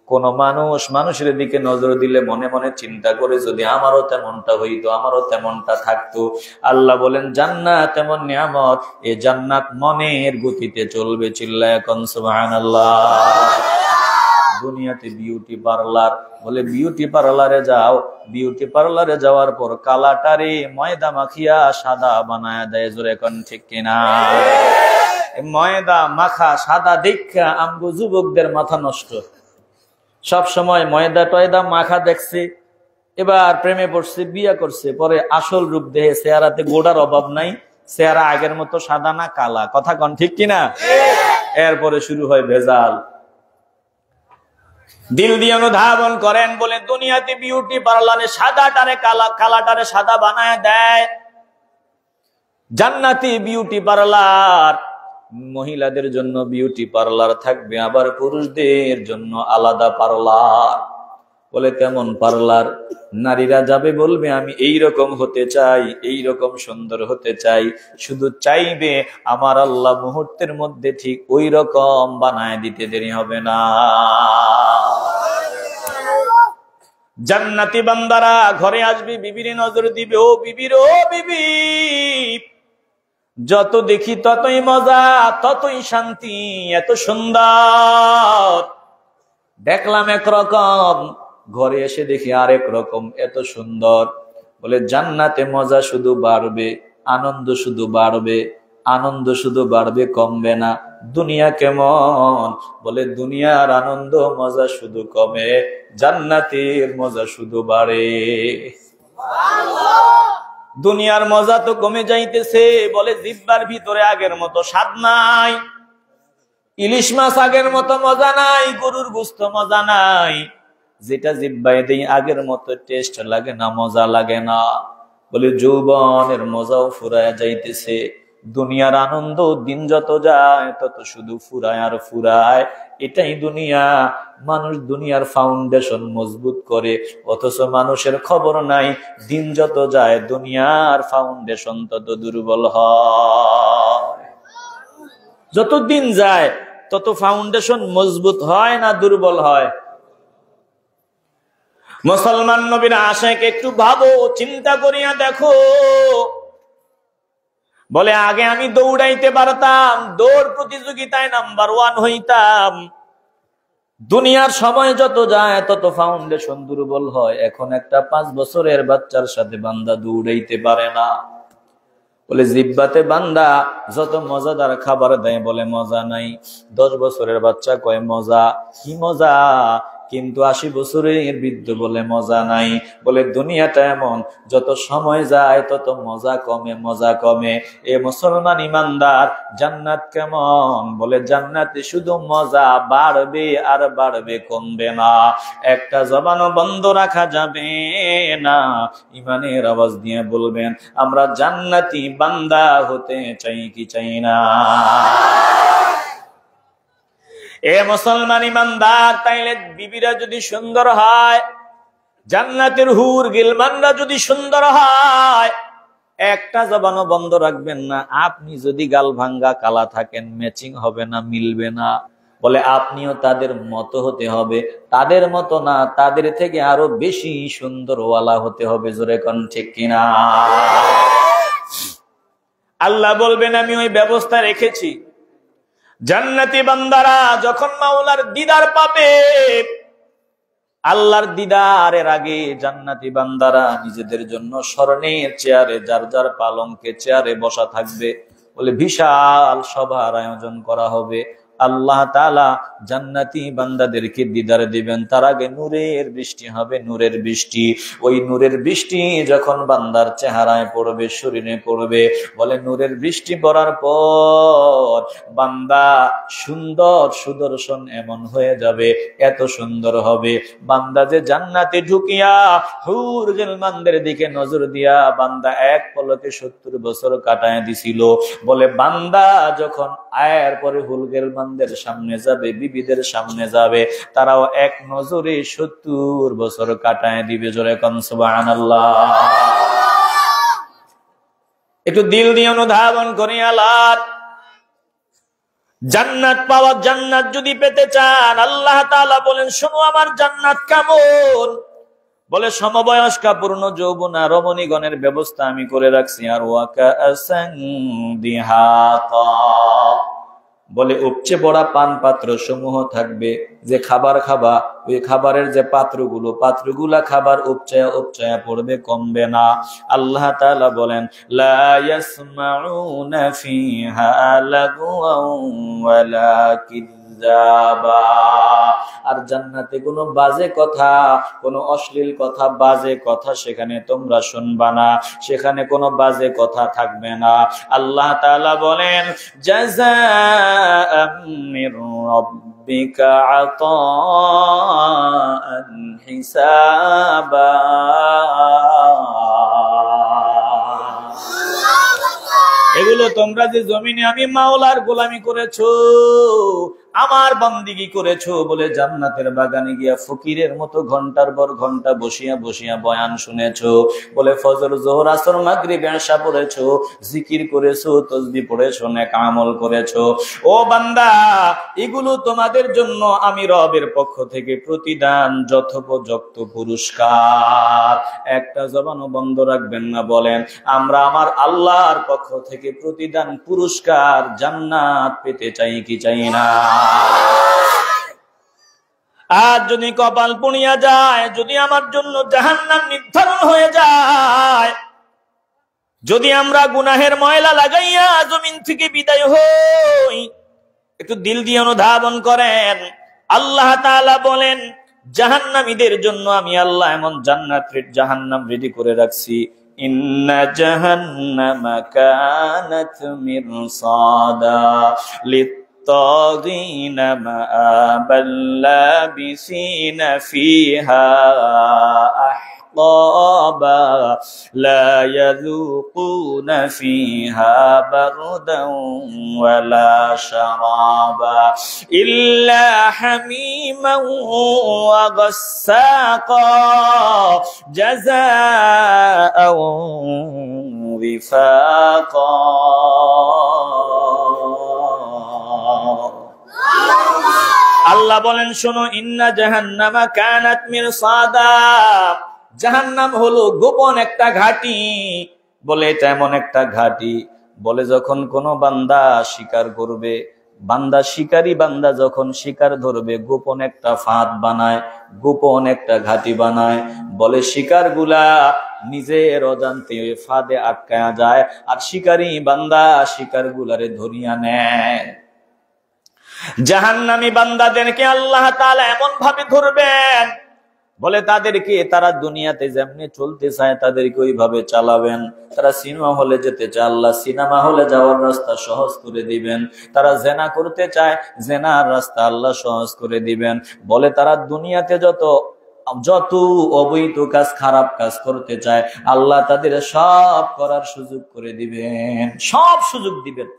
S1: কোন মানুষ মানুষের দিকে নজর দিলে মনে মনে চিন্তা করে যদি আমারও তেমনটা হইতো, আমারও তেমনটা থাকতো। আল্লাহ বলেন জান্নাত এমন নিয়ামত, এ জান্নাত মনের গতিতে চলবে। চিল্লায়ে কোন সুবহানাল্লাহ। দুনিয়াতে বিউটি পার্লার, বলে বিউটি পার্লারে যাও, বিউটি পার্লারে যাওয়ার পর কালাটারে ময়দা মাখিয়া সাদা বানায় দেয়। জোরে কোন ঠিক কিনা? ময়দা মাখা সাদা দেখা আমগো যুবকদের মাথা নষ্ট। সব সময় ময়দা টয়দা মাখা দেখছে, এবার প্রেমে পড়ছে, বিয়া করছে, পরে আসল রূপ দেখে চেহারাতে গোড়ার অভাব নাই, চেহারা আগের মতো সাদা না কালা। কথা কোন ঠিক কিনা? এরপরে শুরু হয় ভেজাল। দিল দিয়ে অনুধাবন করেন, বলে দুনিয়াতে বিউটি পার্লারে সাদাটারে কালা, কালাটারে সাদা বানায় দেয়। জান্নাতি বিউটি পার্লার, মহিলাদের জন্য বিউটি পার্লার থাকবে, আবার পুরুষদের জন্য আলাদা পার্লার। বলে কেমন পার্লার? নারীরা যাবে বলবে আমি এই রকম হতে চাই, এই রকম সুন্দর হতে চাই, শুধু চাইবে, আমার আল্লাহ মুহূর্তের মধ্যে ঠিক ওই রকম বানায় দিতে দেরি হবে না। জান্নাতি বান্দারা ঘরে আসবে, বিবির নজর দিবে, ও বিবির, ও বিবি, যত দেখি ততই মজা, ততই শান্তি, এত সুন্দর। দেখলাম একরকম, ঘরে এসে দেখি আরেক রকম, এত সুন্দর। বলে জান্নাতে মজা শুধু বাড়বে, আনন্দ শুধু বাড়বে, আনন্দ শুধু বাড়বে, কমবে না। দুনিয়া কেমন? বলে দুনিয়ার আনন্দ মজা শুধু কমে, জান্নাতের মজা শুধু বাড়ে। দুনিয়ার মজা তো কমে যাইতেছে। বলে জিহ্বার ভিতরে আগের মতো স্বাদ নাই, ইলিশ মাছ আগের মতো মজা নাই, গরুর গোশত মজা নাই, যেটা জিহ্বায় দেই আগের মতো টেস্ট লাগে না, মজা লাগে না। বলে যৌবনের মজাও ফুরায় যাইতেছে। দুনিয়ার আনন্দ দিন যত যায় তত শুধু ফুরায় আর ফুরায়। এটাই দুনিয়া। মানুষ দুনিয়ার ফাউন্ডেশন মজবুত করে, অথচ মানুষের খবর নাই দিন যত যায় দুনিয়ার ফাউন্ডেশন তত দুর্বল হয়। যত দিন যায় তত ফাউন্ডেশন মজবুত হয় না দুর্বল হয়? মুসলমান নবীর আশিক একটু ভাবো, চিন্তা করিয়া দেখো। বলে আগে আমি দৌড়াইতে পারতাম, দৌড় প্রতিযোগিতায় নাম্বার 1 হইতাম। দুনিয়ার সময় যত যায় তত ফাউন্ডেশন দুর্বল হয়। এখন একটা 5 বছরের বাচ্চার সাথে বান্দা দৌড়াইতে পারে না। বলে জিহ্বাতে বান্দা যত মজাদার খাবার দেয় বলে মজা নাই। 10 বছরের বাচ্চা কয় মজা, কি মজা, কিন্তু 80 বছরের বৃদ্ধ বলে মজা নাই। বলে দুনিয়াটা এমন, যত সময় যায় তত মজা কমে, মজা কমে। এ মুসলমান ইমানদার, জান্নাত কেমন? বলে জান্নাতে শুধু মজা বাড়বে আর বাড়বে, কমবে না। একটা জবানও বন্ধ রাখা যাবে না। ইমানের আওয়াজ দিয়ে বলবেন আমরা জান্নাতি বান্দা হতে চাই কি চাই না? এ মুসলমান ইমানদার, তাইলে বিবিরা যদি সুন্দর হয়, জান্নাতের হুর গিলমানরা যদি সুন্দর হয়, একটা জবানও বন্ধ রাখবেন না। আপনি যদি গাল ভাঙ্গা কালা থাকেন, ম্যাচিং হবে না, মিলবে না। বলে আপনিও তাদের মতো হতে হবে, তাদের মতো না, তাদের থেকে আরো বেশি সুন্দর ওয়ালা হতে হবে। জোরে কোন ঠিক কিনা? আল্লাহ বলবেন আমি ওই ব্যবস্থা রেখেছি। জান্নাতি বান্দারা যখন মাওলার দিদার পাবে, আল্লাহর দিদারের আগে জান্নাতি বান্দারা নিজেদের জন্য স্বর্ণের চেয়ারে, যার যার পালঙ্কে চেয়ারে বসা থাকবে। বলে বিশাল সভার আয়োজন করা হবে। আল্লাহ তাআলা জান্নাতি বান্দাদেরকে দিদার দিবেন। তার আগে নূরের বৃষ্টি হবে, নূরের বৃষ্টি। ওই নূরের বৃষ্টি যখন বান্দার চেহারায় পড়বে, শরীরে পড়বে, বলে নূরের বৃষ্টি পড়ার পর বান্দা সুন্দর সুদর্শন এমন হয়ে যাবে, এত সুন্দর হবে বান্দা যে জান্নাতে ঢুকিয়া হুর গিলমানদের দিকে নজর দিয়া বান্দা এক পলকে 70 বছর কাটায় দিছিল। বলে বান্দা যখন আয়ের পরে হুর গিলমানদের সামনে যাবে, বিবিদের সামনে যাবে, তারাও এক নজরে 70 বছর কাটায় দিবে। জোরে কোন সুবহানাল্লাহ। একটু দিল দিয়ে অনুধাবন করি আল্লাহ জান্নাত পাওয়া, জান্নাত যদি পেতে চান আল্লাহ তাআলা বলেন শোনো আমার জান্নাত কেমন। বলে সমবয়স্কা পূর্ণ যৌবনা রমণীগণের ব্যবস্থা আমি করে রাখছি। আর ওয়াকাসান দিহাতা, বলে উপচে পড়া পান পাত্র সমূহ থাকবে। যে খাবার খাবা ওই খাবারের যে পাত্রগুলা খাবার উপচায়া উপচায়া পড়বে, কমবে না। আল্লাহ তাআলা বলেন লা ইয়াসমাউনা ফিহা লাগওয়ান ওয়ালা কিযাবা। আর জান্নাতে কোনো বাজে কথা, কোনো অশ্লীল কথা, বাজে কথা সেখানে তোমরা শুনবা না, সেখানে কোনো বাজে কথা থাকবে না। আল্লাহ তাআলা বলেন জাযাআম মির রাব্বিকা আতাআন হিসাবা। এগুলো তোমরা যে জমিনে আমি মাওলার গোলামি করেছো, আমার বান্দিগি করেছো বলে জান্নাতের বাগানে গিয়া ফকিরের মতো ঘন্টার পর ঘন্টা বসিয়া বসিয়া বয়ান শুনেছো, বলে ফজর যোহর আসর মাগরিব এশা পড়েছো, জিকির করেছো, তাসবিহ পড়েছো, নেক আমল করেছো, ও বান্দা এগুলো তোমাদের জন্য আমি রবের পক্ষ থেকে প্রতিদান, যথোপযুক্ত পুরস্কার। একটা জবানও বন্ধ রাখবেন না, বলেন আমরা আমার আল্লাহর পক্ষ থেকে প্রতিদান, পুরস্কার, জান্নাত পেতে চাই কি চাই না? আর যদি কপাল পুড়িয়া যায়, যদি আমার জন্য জাহান্নাম নির্ধারণ হয়ে যায়, যদি আমরা গুনাহের ময়লা লাগাইয়া জমিন থেকে বিদায় হই, একটু দিল দিয়ে অনুধাবন করেন। আল্লাহ তাআলা বলেন জাহান্নামীদের জন্য আমি আল্লাহ এমন জাহান্নাম রেডি করে রাখছি। ইন্না জাহান্নামা কানাত মিরসাদা লিত্তাগিনা মাআবাল লাবিসিনা ফিহা আহকাবা লা ইয়াযুকুনা ফিহা বারদান ওয়ালা শারাবা ইল্লা হামিমান ওয়া গাসসাকা জাযাআও ওয়িফাকা। আল্লাহ বলেন শোনো, ইন্না জাহান্নামা কানাত মিরসাদা, জাহান্নাম হলো গোপন একটা ঘাঁটি। বলে এটা এমন একটা ঘাঁটি, বলে যখন কোন বান্দা শিকার করবে, বান্দা শিকারী বান্দা যখন শিকার ধরবে, গোপন একটা ফাঁদ বানায়, গোপন একটা ঘাঁটি বানায়। বলে শিকার গুলা নিজের অজান্তে ফাঁদে আটকায়া যায়, আর শিকারী বান্দা শিকার গুলারে ধরিয়া নেয়। জাহান্নামী বান্দাদেরকে আল্লাহ তাআলা এমন ভাবে ধরবেন, বলে তাদেরকে, তারা দুনিয়াতে যেমনি চলতে চায় তাদেরকে ওইভাবে চালাবেন। তারা সিনেমা হলে যেতে চায়, আল্লাহ সিনেমা হলে যাওয়ার রাস্তা সহজ করে দিবেন। তারা জেনা করতে চায়, জেনার রাস্তা আল্লাহ সহজ করে দিবেন। বলে তারা দুনিয়াতে যত অবৈধ কাজ, খারাপ কাজ করতে চায়, আল্লাহ তাদের সব করার সুযোগ করে দিবেন, সব সুযোগ দিবেন।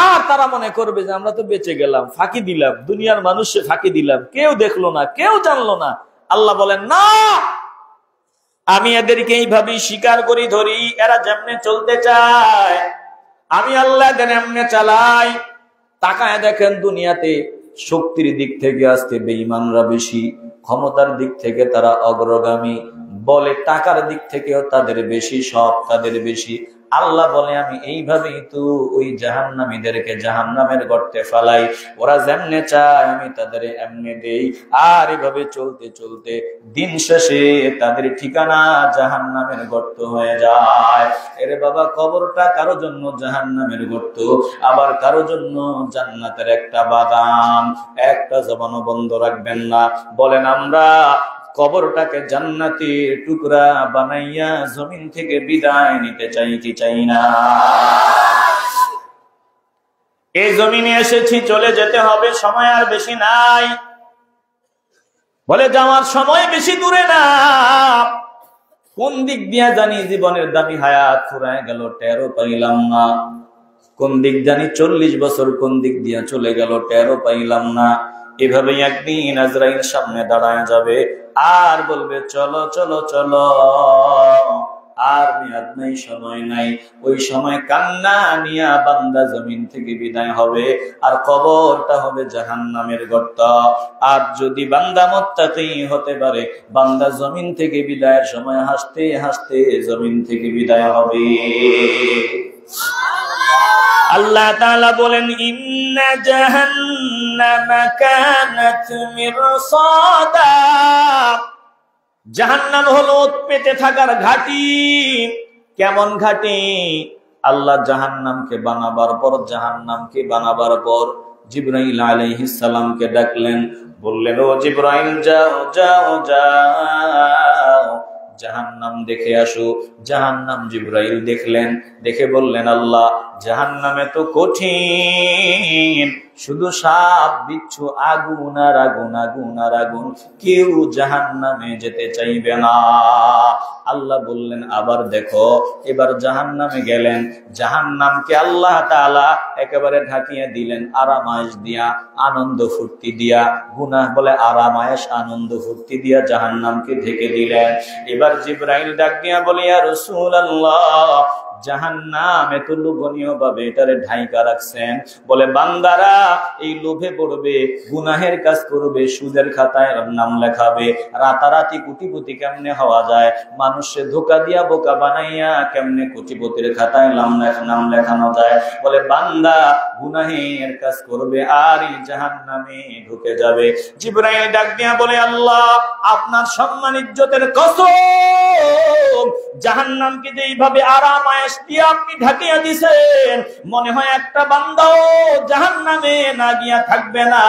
S1: আর তারা মনে করবে যে আমরা তো বেঁচে গেলাম, ফাঁকি দিলাম, দুনিয়ার মানুষে ফাঁকি দিলাম, কেউ দেখলো না, কেউ জানলো না। আল্লাহ বলেন না, আমি এদেরকে এইভাবেই শিকার করি, ধরি। এরা যেমনে চলতে চায় আমি আল্লাহ এমনে চালাই। তাকায় দেখেন দুনিয়াতে শক্তির দিক থেকে আজকে বেঈমানরা বেশি, ক্ষমতার দিক থেকে তারা অগ্রগামী, বলে টাকার দিক থেকেও তাদের বেশি, সব তাদের বেশি। আল্লাহ বলে আমি এইভাবেই তো ওই জাহান্নামীদেরকে জাহান্নামের গর্তে ফালাই, ওরা যেমনে চায় আমি তাদের এমনি দেই। আর এভাবে চলতে চলতে দিন শেষে তাদের ঠিকানা জাহান্নামের গর্ত হয়ে যায়। এর বাবা কবরটা কারো জন্য জাহান্নামের গর্ত, আবার কারো জন্য জান্নাতের একটা বাগান। একটা জবানও বন্ধ রাখবেন না, বলেন আমরা কবরটাকে জান্নাতের টুকরা বানাইয়া জমিন থেকে বিদায় নিতে চাই কি চাই না? এই জমিনে এসেছি, চলে যেতে হবে, সময় আর বেশি নাই। বলে যাওয়ার সময় বেশি দূরে না। কোন দিক দিয়া জানি জীবনের দামি হায়াত ফুরায় গেল, টেরও পাইলাম না। কোন দিক জানি 40 বছর কোন দিক দিয়া চলে গেল, টেরও পাইলাম না। এভাবে একদিন আজরাইল সামনে দাঁড়ায় যাবে আর বলবে চলো চলো চলো, আর মেয়াদ নাই, সময় নাই। ওই সময় কান্না নিয়া বান্দা জমিন থেকে বিদায় হবে, আর কবরটা হবে জাহান্নামের গর্ত। আর যদি বান্দা মুত্তাকি হতে পারে, বান্দা জমিন থেকে বিদায়ের সময় হাসতে হাসতে জমিন থেকে বিদায় হবে। আল্লাহ তাআলা বলেন ইন্না জাহান্নামা কানাত মিরসাদা, জাহান্নাম হলো পেতে থাকার ঘাঁটি। কেমন ঘাঁটি? আল্লাহ জাহান্নামকে বানাবার পর জিবরাইল আলাইহিস সালামকে ডাকলেন, বললেন ও জিবরাইল যাও যাও যাও জাহান্নাম দেখে আসো। জাহান্নাম জিবরাইল দেখলেন, দেখে বললেন আল্লাহ জাহান্নামে তো কঠিন, শুধু সাপ বিচ্ছু, আগুন আর আগুন, আগুন আর আগুন, কেউ জাহান্নামে যেতে চাইবে না। আল্লাহ বললেন আবার দেখো। এবার জাহান্নামে গেলেন, জাহান্নামকে আল্লাহ তাআলা একেবারে ঢাকিয়ে দিলেন আরামায়েশ দিয়া, আনন্দ ফুর্তি দিয়া। গুনাহ বলে আরামায়েশ, আনন্দ ফুর্তি দিয়া জাহান্নামকে ঢেকে দিলেন। এবার জিবরাইল ডাক দিয়া বলে ইয়া রাসূলুল্লাহ, জাহান্নাম এত লোভনীয় ভাবে এটারে ঢাইকা রাখছেন, বলে বান্দারা এই লোভে পড়বে, গুনাহের কাজ করবে, সুদের খাতায় নাম লেখাবে। রাতারাতি কোটিপতি কেমনে হওয়া যায়? মানুষে ধোকা দিয়া বোকা বানাইয়া কেমনে কোটিপতির খাতায় নাম লেখানো যায়? বলে বান্দা গুনাহের কাজ করবে আর এই জাহান্নামে ঢুকে যাবে। জিবরাইল ডাক দিয়া বলে আল্লাহ আপনার সম্মান ইজ্জতের কসম, জাহান্নামকে যে এইভাবে আরামায়েশ দিয়ে আপনি ঢাকিয়া দিছেন, মনে হয় একটা বান্দাও জাহান্নামে না গিয়া থাকবে না।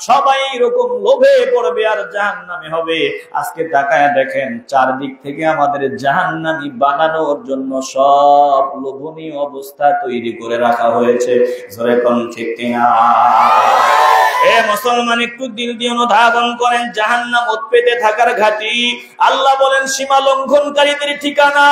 S1: সবাই এরকম লোভে পড়বে আর জাহান্নামে হবে। আজকে তাকায়া দেখেন, চারদিক থেকে আমাদের জাহান্নামী বানানোর জন্য সব লোভনীয় অবস্থা তৈরি করে রাখা হয়েছে। জোরে কোন ঠিক কিনা? এ মুসলমান একটু দিল দিয়ে অনুধাবন করেন, জাহান্নাম উৎপেতে থাকার ঘাঁটি। আল্লাহ বলেন সীমা লঙ্ঘনকারীদের ঠিকানা,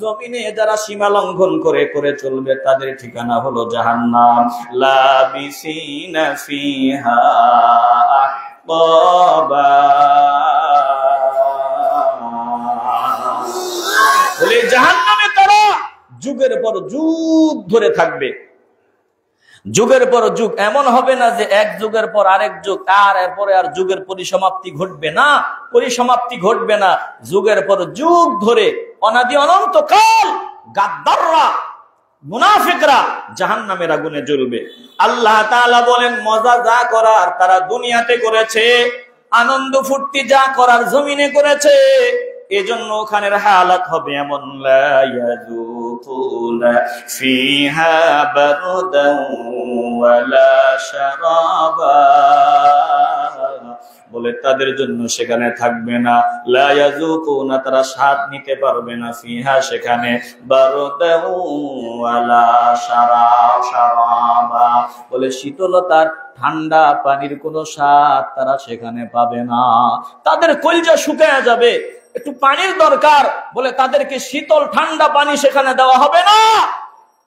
S1: জমিনে যারা সীমা লঙ্ঘন করে করে চলবে তাদের ঠিকানা হলো জাহান্নাম। লাবিসিনা ফিহা আহকাবা, বলে জাহান্নামে তারা যুগের পর যুগ ধরে থাকবে। যুগের পর যুগ, এমন হবে না যে এক যুগের পর আরেক যুগ, আর এরপরে আর যুগের পরিসমাপ্তি ঘটবে না, পরিসমাপ্তি ঘটবে না। যুগের পর যুগ ধরে অনাদি অনন্ত কাল গাদ্দাররা, মুনাফিকরা জাহান্নামের আগুনে জ্বলবে। আল্লাহ তাআলা বলেন মজা যা করার তারা দুনিয়াতে করেছে, আনন্দ ফুর্তি যা করার জমিনে করেছে, এজন্য ওখানের হালাত হবে এমন, লা ইয়াযুকুনা ফিহা বারদান ওয়ালা শারাবা, বলে তাদের জন্য সেখানে থাকবে না, লা ইয়াযুকুনা, তারা স্বাদ নিতে পারবে না, ফিহা সেখানে, বারদান ওয়ালা শারাবা, বলে শীতলতার ঠান্ডা পানির কোনো স্বাদ তারা সেখানে পাবে না। তাদের কলিজা শুকিয়ে যাবে, একটু পানির দরকার, বলে তাদেরকে শীতল ঠান্ডা পানি সেখানে দেওয়া হবে না।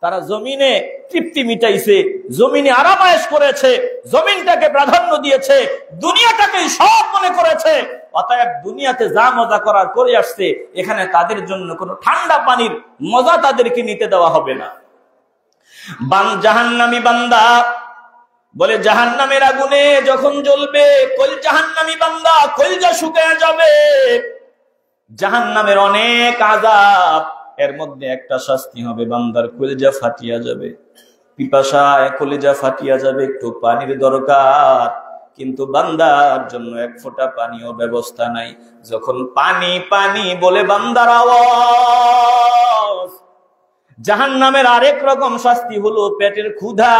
S1: তারা জমিনে তৃপ্তি মিটাইছে, জমিনে আরামায়েশ করেছে, জমিনটাকে প্রাধান্য দিয়েছে, দুনিয়াটাকে সব মনে করেছে। অতএব দুনিয়াতে যা মজা করার করে আসছে, এখানে তাদের জন্য কোনো ঠান্ডা পানির মজা তাদেরকে নিতে দেওয়া হবে না। জাহান্নামী বান্দা বলে জাহান্নামের আগুনে যখন জ্বলবে, জাহান্নামী বান্দা কলিজা শুকিয়ে যাবে। জাহান্নামের অনেক আযাব, এর মধ্যে একটা শাস্তি হবে, বান্দার কলিজা ফাটিয়া যাবে, পিপাসায় কলিজা ফাটিয়া যাবে, একটু পানির দরকার, কিন্তু বান্দার জন্য এক ফোঁটা পানিও ব্যবস্থা নাই। যখন পানি পানি বলে বান্দার আওয়াজ, জাহান্নামের আরেক রকম শাস্তি হলো পেটের ক্ষুধা।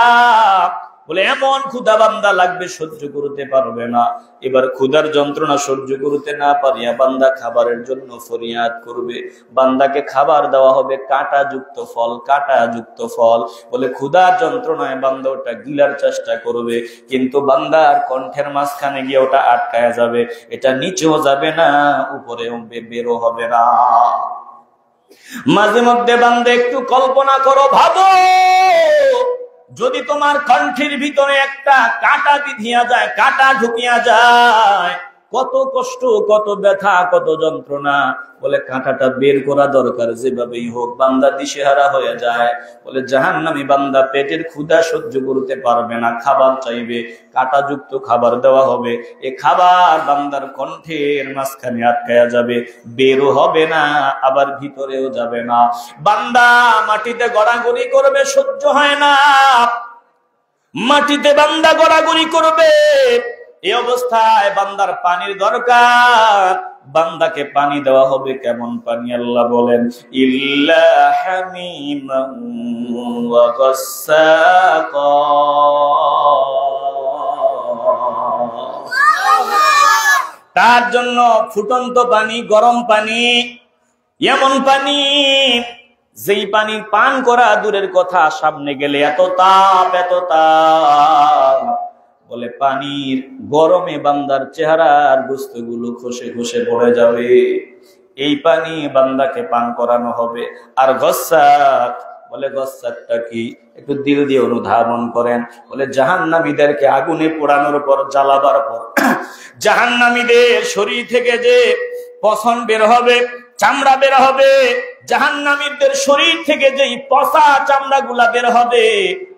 S1: বলে এমন ক্ষুধা বান্দা লাগবে সহ্য করতে পারবে না। এবার ক্ষুধার যন্ত্রণা সহ্য করতে না পারিয়া বান্দা খাবারের জন্য ফরিয়াদ করবে। বান্দাকে খাবার দেওয়া হবে কাঁটাযুক্ত ফল, কাঁটাযুক্ত ফল। বলে ক্ষুধার যন্ত্রণায় বান্দা ওটা গিলার চেষ্টা করবে, কিন্তু বান্দার কণ্ঠের মাঝখানে গিয়ে ওটা আটকায়া যাবে। এটা নিচেও যাবে না, উপরেও বেরো হবে না। মাঝে মধ্যে বান্দা একটু কল্পনা করো, ভাবো যদি তোমার কণ্ঠের ভিতরে একটা কাঁটা বিধিয়া যায়, কাঁটা ঢুকিয়া যায়, কত কষ্ট, কত ব্যথা, কত যন্ত্রণা। বলে কাঁটাটা বের করা দরকার যেভাবেই হোক। বান্দা দিশেহারা হয়ে যায়। বলে জাহান্নামী বান্দা পেটের ক্ষুধা সহ্য করতে পারবে না, খাবার চাইবে, কাঁটাযুক্ত খাবার দেওয়া হবে। এ খাবার বান্দার কণ্ঠের মাঝখানে আটকায়া যাবে, বেরও হবে না, আবার ভিতরেও যাবে না। বান্দা মাটিতে গড়াগড়ি করবে, সহ্য হয় না, মাটিতে বান্দা গড়াগড়ি করবে। এই অবস্থায় বান্দার পানির দরকার। বান্দাকে পানি দেওয়া হবে কেমন পানি? আল্লাহ বলেন, ইল্লা হামিমান ওয়া গাসসাকা। তার জন্য ফুটন্ত পানি, গরম পানি, এমন পানি যেই পানি পান করা দূরের কথা, সামনে গেলে এত তাপ, এত তাপ। বলে পানির গরমে বান্দার চেহারার গোস্তগুলো খসে খসে পড়ে যাবে। এই পানি বান্দাকে পান করানো হবে। আর গসাক, বলে গসাকটা কি? একটু দিল দিয়ে অনুধাবন করেন। বলে জাহান্নামীদেরকে আগুনে পোড়ানোর পর, জ্বালাবার পর জাহান্নামীদের শরীর থেকে যে পশম বের হবে, চামড়া বের হবে, জাহান্নামীদের শরীর থেকে যেই পচা চামড়া গুলা বের হবে,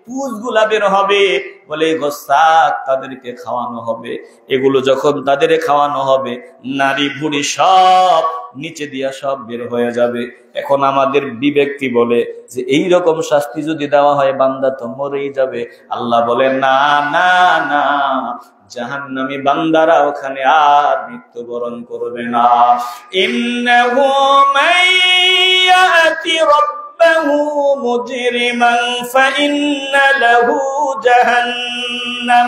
S1: পুজ গুলা বের হবে, বলে গোস্তাক তাদেরকে খাওয়ানো হবে। এগুলো যখন তাদের খাওয়ানো হবে, নারী ভুড়ি সব নিচে দিয়া সব বের হয়ে যাবে। এখন আমাদের বিবেক কি বলে যে এই রকম শাস্তি যদি দেওয়া হয় বান্দা তো মরেই যাবে। আল্লাহ বলে না না না, জাহান্নামী বান্দারা ওখানে আর মৃত্যুবরণ করবে না। ইন্নাহু মাইয়াতি রাব্বাহু মুজরিমান ফাইন্না লাহু জাহান্নাম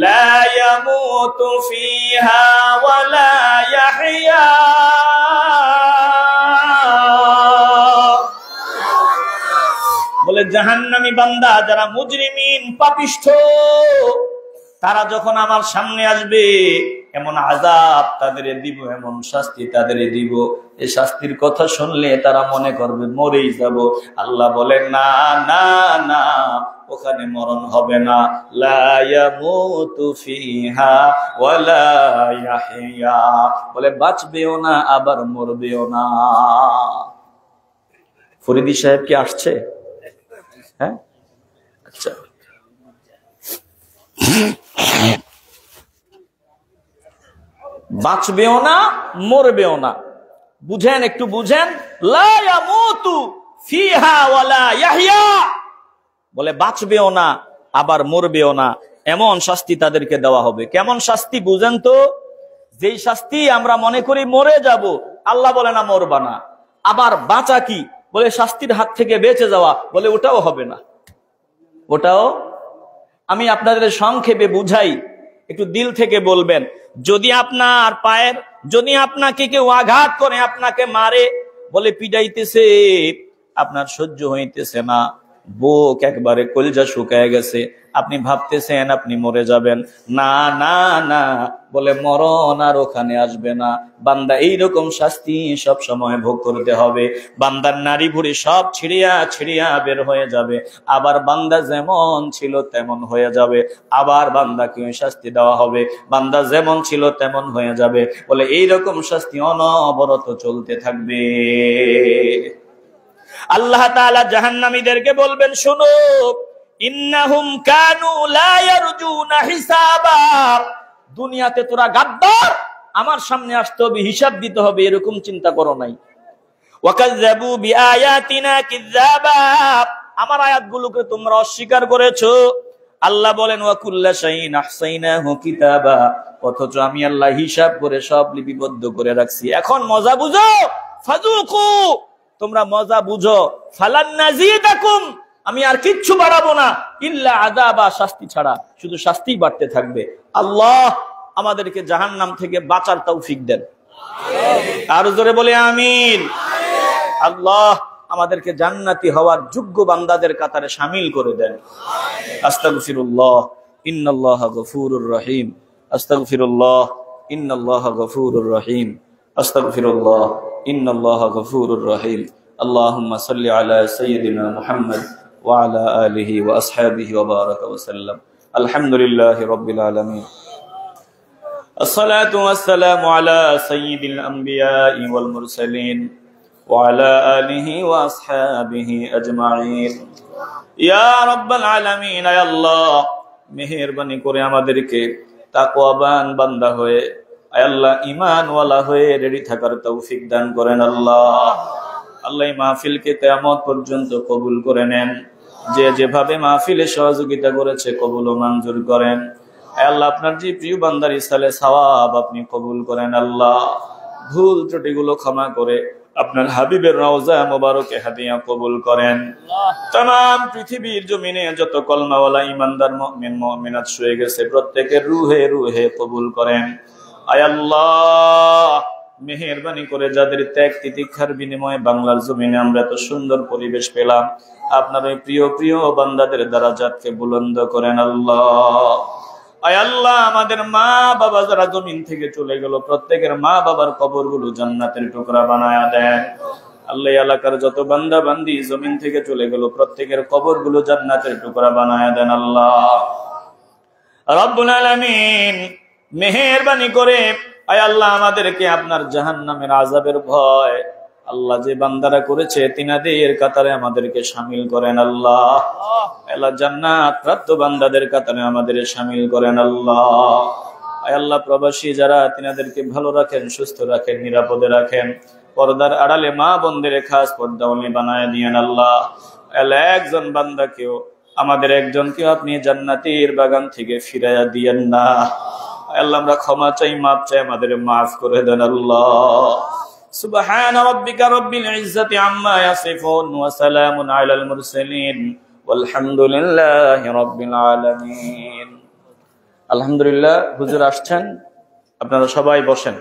S1: লা ইয়ামুতু ফিহা ওয়া লা ইয়াহইয়া। বলে জাহান্নামী বান্দা যারা মুজরিমিন, পাপিষ্ঠ, তারা যখন আমার সামনে আসবে, এমন আযাব তাদের দিব, এমন শাস্তি তাদের দিব, এই শাস্তির কথা শুনলে তারা মনে করবে মরেই যাব। আল্লাহ বলে না না না, ওখানে মরণ হবে না। লা ইয়ামুতু ফিহা ওয়া লা ইয়াহইয়া, বলে বাঁচবেও না আবার মরবেও না। ফরিদি সাহেব কি আসছে? হ্যাঁ, আচ্ছা। বাঁচবেও না মরবেও না, বুঝেন, একটু বুঝেন। লা ইয়ামুতু ফিহা ওয়া লা ইয়াহইয়া, বলে বাঁচবেও না আবার মরবেও না, এমন শাস্তি তাদেরকে দেওয়া হবে। কেমন শাস্তি বুঝেন তো? যেই শাস্তি আমরা মনে করি মরে যাব, আল্লাহ বলে না মরবা না। আবার বাঁচা কি? বলে শাস্তির হাত থেকে বেঁচে যাওয়া, বলে ওটাও হবে না। ওটাও আমি আপনাদের সংক্ষেপে বুঝাই, একটু দিল থেকে বলবেন। যদি আপনার পায়ের, যদি আপনাকে কেউ আঘাত করে, আপনাকে মারে, বলে পিটাইতেছে, আপনার সহ্য হইতেছে না, বুক একবারে কলিজা শুকায় গেছে, আপনি ভাবতেছেন আপনি মরে যাবেন, না না না, বলে মরণ আর ওখানে আসবে না। বান্দা এইরকম শাস্তি সব সময় ভোগ করতে হবে। বান্দার নারী ভুড়ি সব ছিড়িয়া ছিড়িয়া বের হয়ে যাবে, আবার বান্দা যেমন ছিল তেমন হয়ে যাবে, আবার বান্দাকে শাস্তি দেওয়া হবে, বান্দা যেমন ছিল তেমন হয়ে যাবে। বলে এইরকম শাস্তি অনবরত চলতে থাকবে। আল্লাহ তাআলা জাহান্নামীদেরকে বলবেন, শোনো, ইন্নাহুম কানু লা ইয়ারজুনা হিসাবা, দুনিয়াতে তোরা গাদ্দার, আমার সামনে আসতে হবে, হিসাব দিতে হবে, এরকম চিন্তা করো নাই। ওয়াকাযযাবু বিআয়াতিনা কিযাবা, আমার আয়াতগুলোকে তোমরা অস্বীকার করেছো, আল্লাহ বলেন ওয়া কুল্লা শাইইন আহসাইনাহু কিতাবা, অথচ আমি আল্লাহ হিসাব করে সব লিপিবদ্ধ করে রাখছি। এখন মজা বুঝো, ফাযুকু, তোমরা মজা বুঝো, ফালান নাযীদাকুম, আমি আর কিচ্ছু বাড়াবো না, ইল্লা আযাবা, শাস্তি ছাড়া, শুধু শাস্তিই বাড়তে থাকবে। আল্লাহ আমাদেরকে জাহান্নাম থেকে বাঁচার তৌফিক দেন, আর জোরে বলে আমিন। আল্লাহ আমাদেরকে জান্নাতি হওয়ার যোগ্য বান্দাদের কাতারে শামিল করে দেন। আস্তাগফিরুল্লাহ ইন্নাল্লাহা গফুরুর রহিম, আস্তাগফিরুল্লাহ ইন্নাল্লাহা গফুরুর রহিম, আস্তাগফিরুল্লাহ ইন্নাল্লাহা গফুরুর রহিম। আল্লাহুম্মা সাল্লি আলা সাইয়্যিদিনা মুহাম্মদ ওয়া আলা আলিহি ওয়া আসহাবিহি ওয়া বারাকা ওয়া সাল্লাম। আলহামদুলিল্লাহি রাব্বিল আলামিন। الصلاة والسلام على سيد الأنبياء والمرسلين وعلى آله وأصحابه أجمعين يا رب العالمين। يا الله মেহেরবানি করে আমাদেরকে তাকওয়াবান বান্দা হয়ে, আল্লাহ ঈমানওয়ালা হয়ে রেডি থাকার তৌফিক দান করেন। আল্লাহ আল্লাহ এই মাহফিলকে কিয়ামত পর্যন্ত কবুল করে নেন। যে যেভাবে মাহফিলে সহযোগিতা করেছে কবুল ও মঞ্জুর করেন। আল্লাহ আপনার যে প্রিয় বান্দার ইসালে সওয়াব আপনি কবুল করেন। আল্লাহ ভুল ত্রুটিগুলো ক্ষমা করে আপনার হাবিবের রওজা মোবারকে হাদিয়া কবুল করেন। तमाम পৃথিবীর জমিনে যত কলমাওয়ালা ঈমানদার মুমিন মুমিনাত শুয়ে গেছে প্রত্যেকের রূহে রূহে কবুল করেন। আয় আল্লাহ মেহেরবানি করে যাদের ত্যাগ তিতিক্ষার বিনিময়ে বাংলার জমিনে আমরা এত সুন্দর পরিবেশ পেলাম, আপনার ওই প্রিয় প্রিয় বান্দাদের দারাজাতকে বুলন্দ করেন। আল্লাহ আয় আল্লাহ আমাদের মা বাবা যারা জমিন থেকে চলে গেল প্রত্যেকের মা বাবার কবরগুলো জান্নাতের টুকরা বানায়া দেন। আল্লাহ এলাকার যত বান্দা বান্দি জমিন থেকে চলে গেল প্রত্যেকের কবরগুলো জান্নাতের টুকরা বানায়া দেন। আল্লাহ রব্বুল আলামিন মেহেরবানি করে আয় আল্লাহ আমাদেরকে আপনার জাহান্নামের আযাবের ভয় আল্লাহ যে বান্দারা করেছে তিনাদের কাতারে আমাদেরকে শামিল করেন। আল্লাহ আল্লাহ জান্নাত প্রাপ্ত বান্দাদের কাতারে আমাদের শামিল করেন। আল্লাহ আয় আল্লাহ প্রবাসী যারা তিনাদেরকে ভালো রাখেন, সুস্থ রাখেন, নিরাপদে রাখেন। পর্দার আড়ালে মা বোনদের খাস পর্দাওয়ালি বানায় দিয়েন। আল্লাহ আল্লাহ একজন বান্দাকেও আমাদের একজনকেও আপনি জান্নাতের বাগান থেকে ফিরাইয়া দিয়েন না। আল্লাহ আমরা ক্ষমা চাই, মাফ চাই, আমাদের মাফ করে দেন। আল্লাহ সুবহান রাব্বিকা রাব্বিল ইজ্জাতি আম্মা ইয়াসিফুন ওয়া সালামুন আলাল মুরসালিন ওয়ালহামদুলিল্লাহি রাব্বিল আলামিন। আলহামদুলিল্লাহ হুজুর আসছেন, আপনারা সবাই বসেন।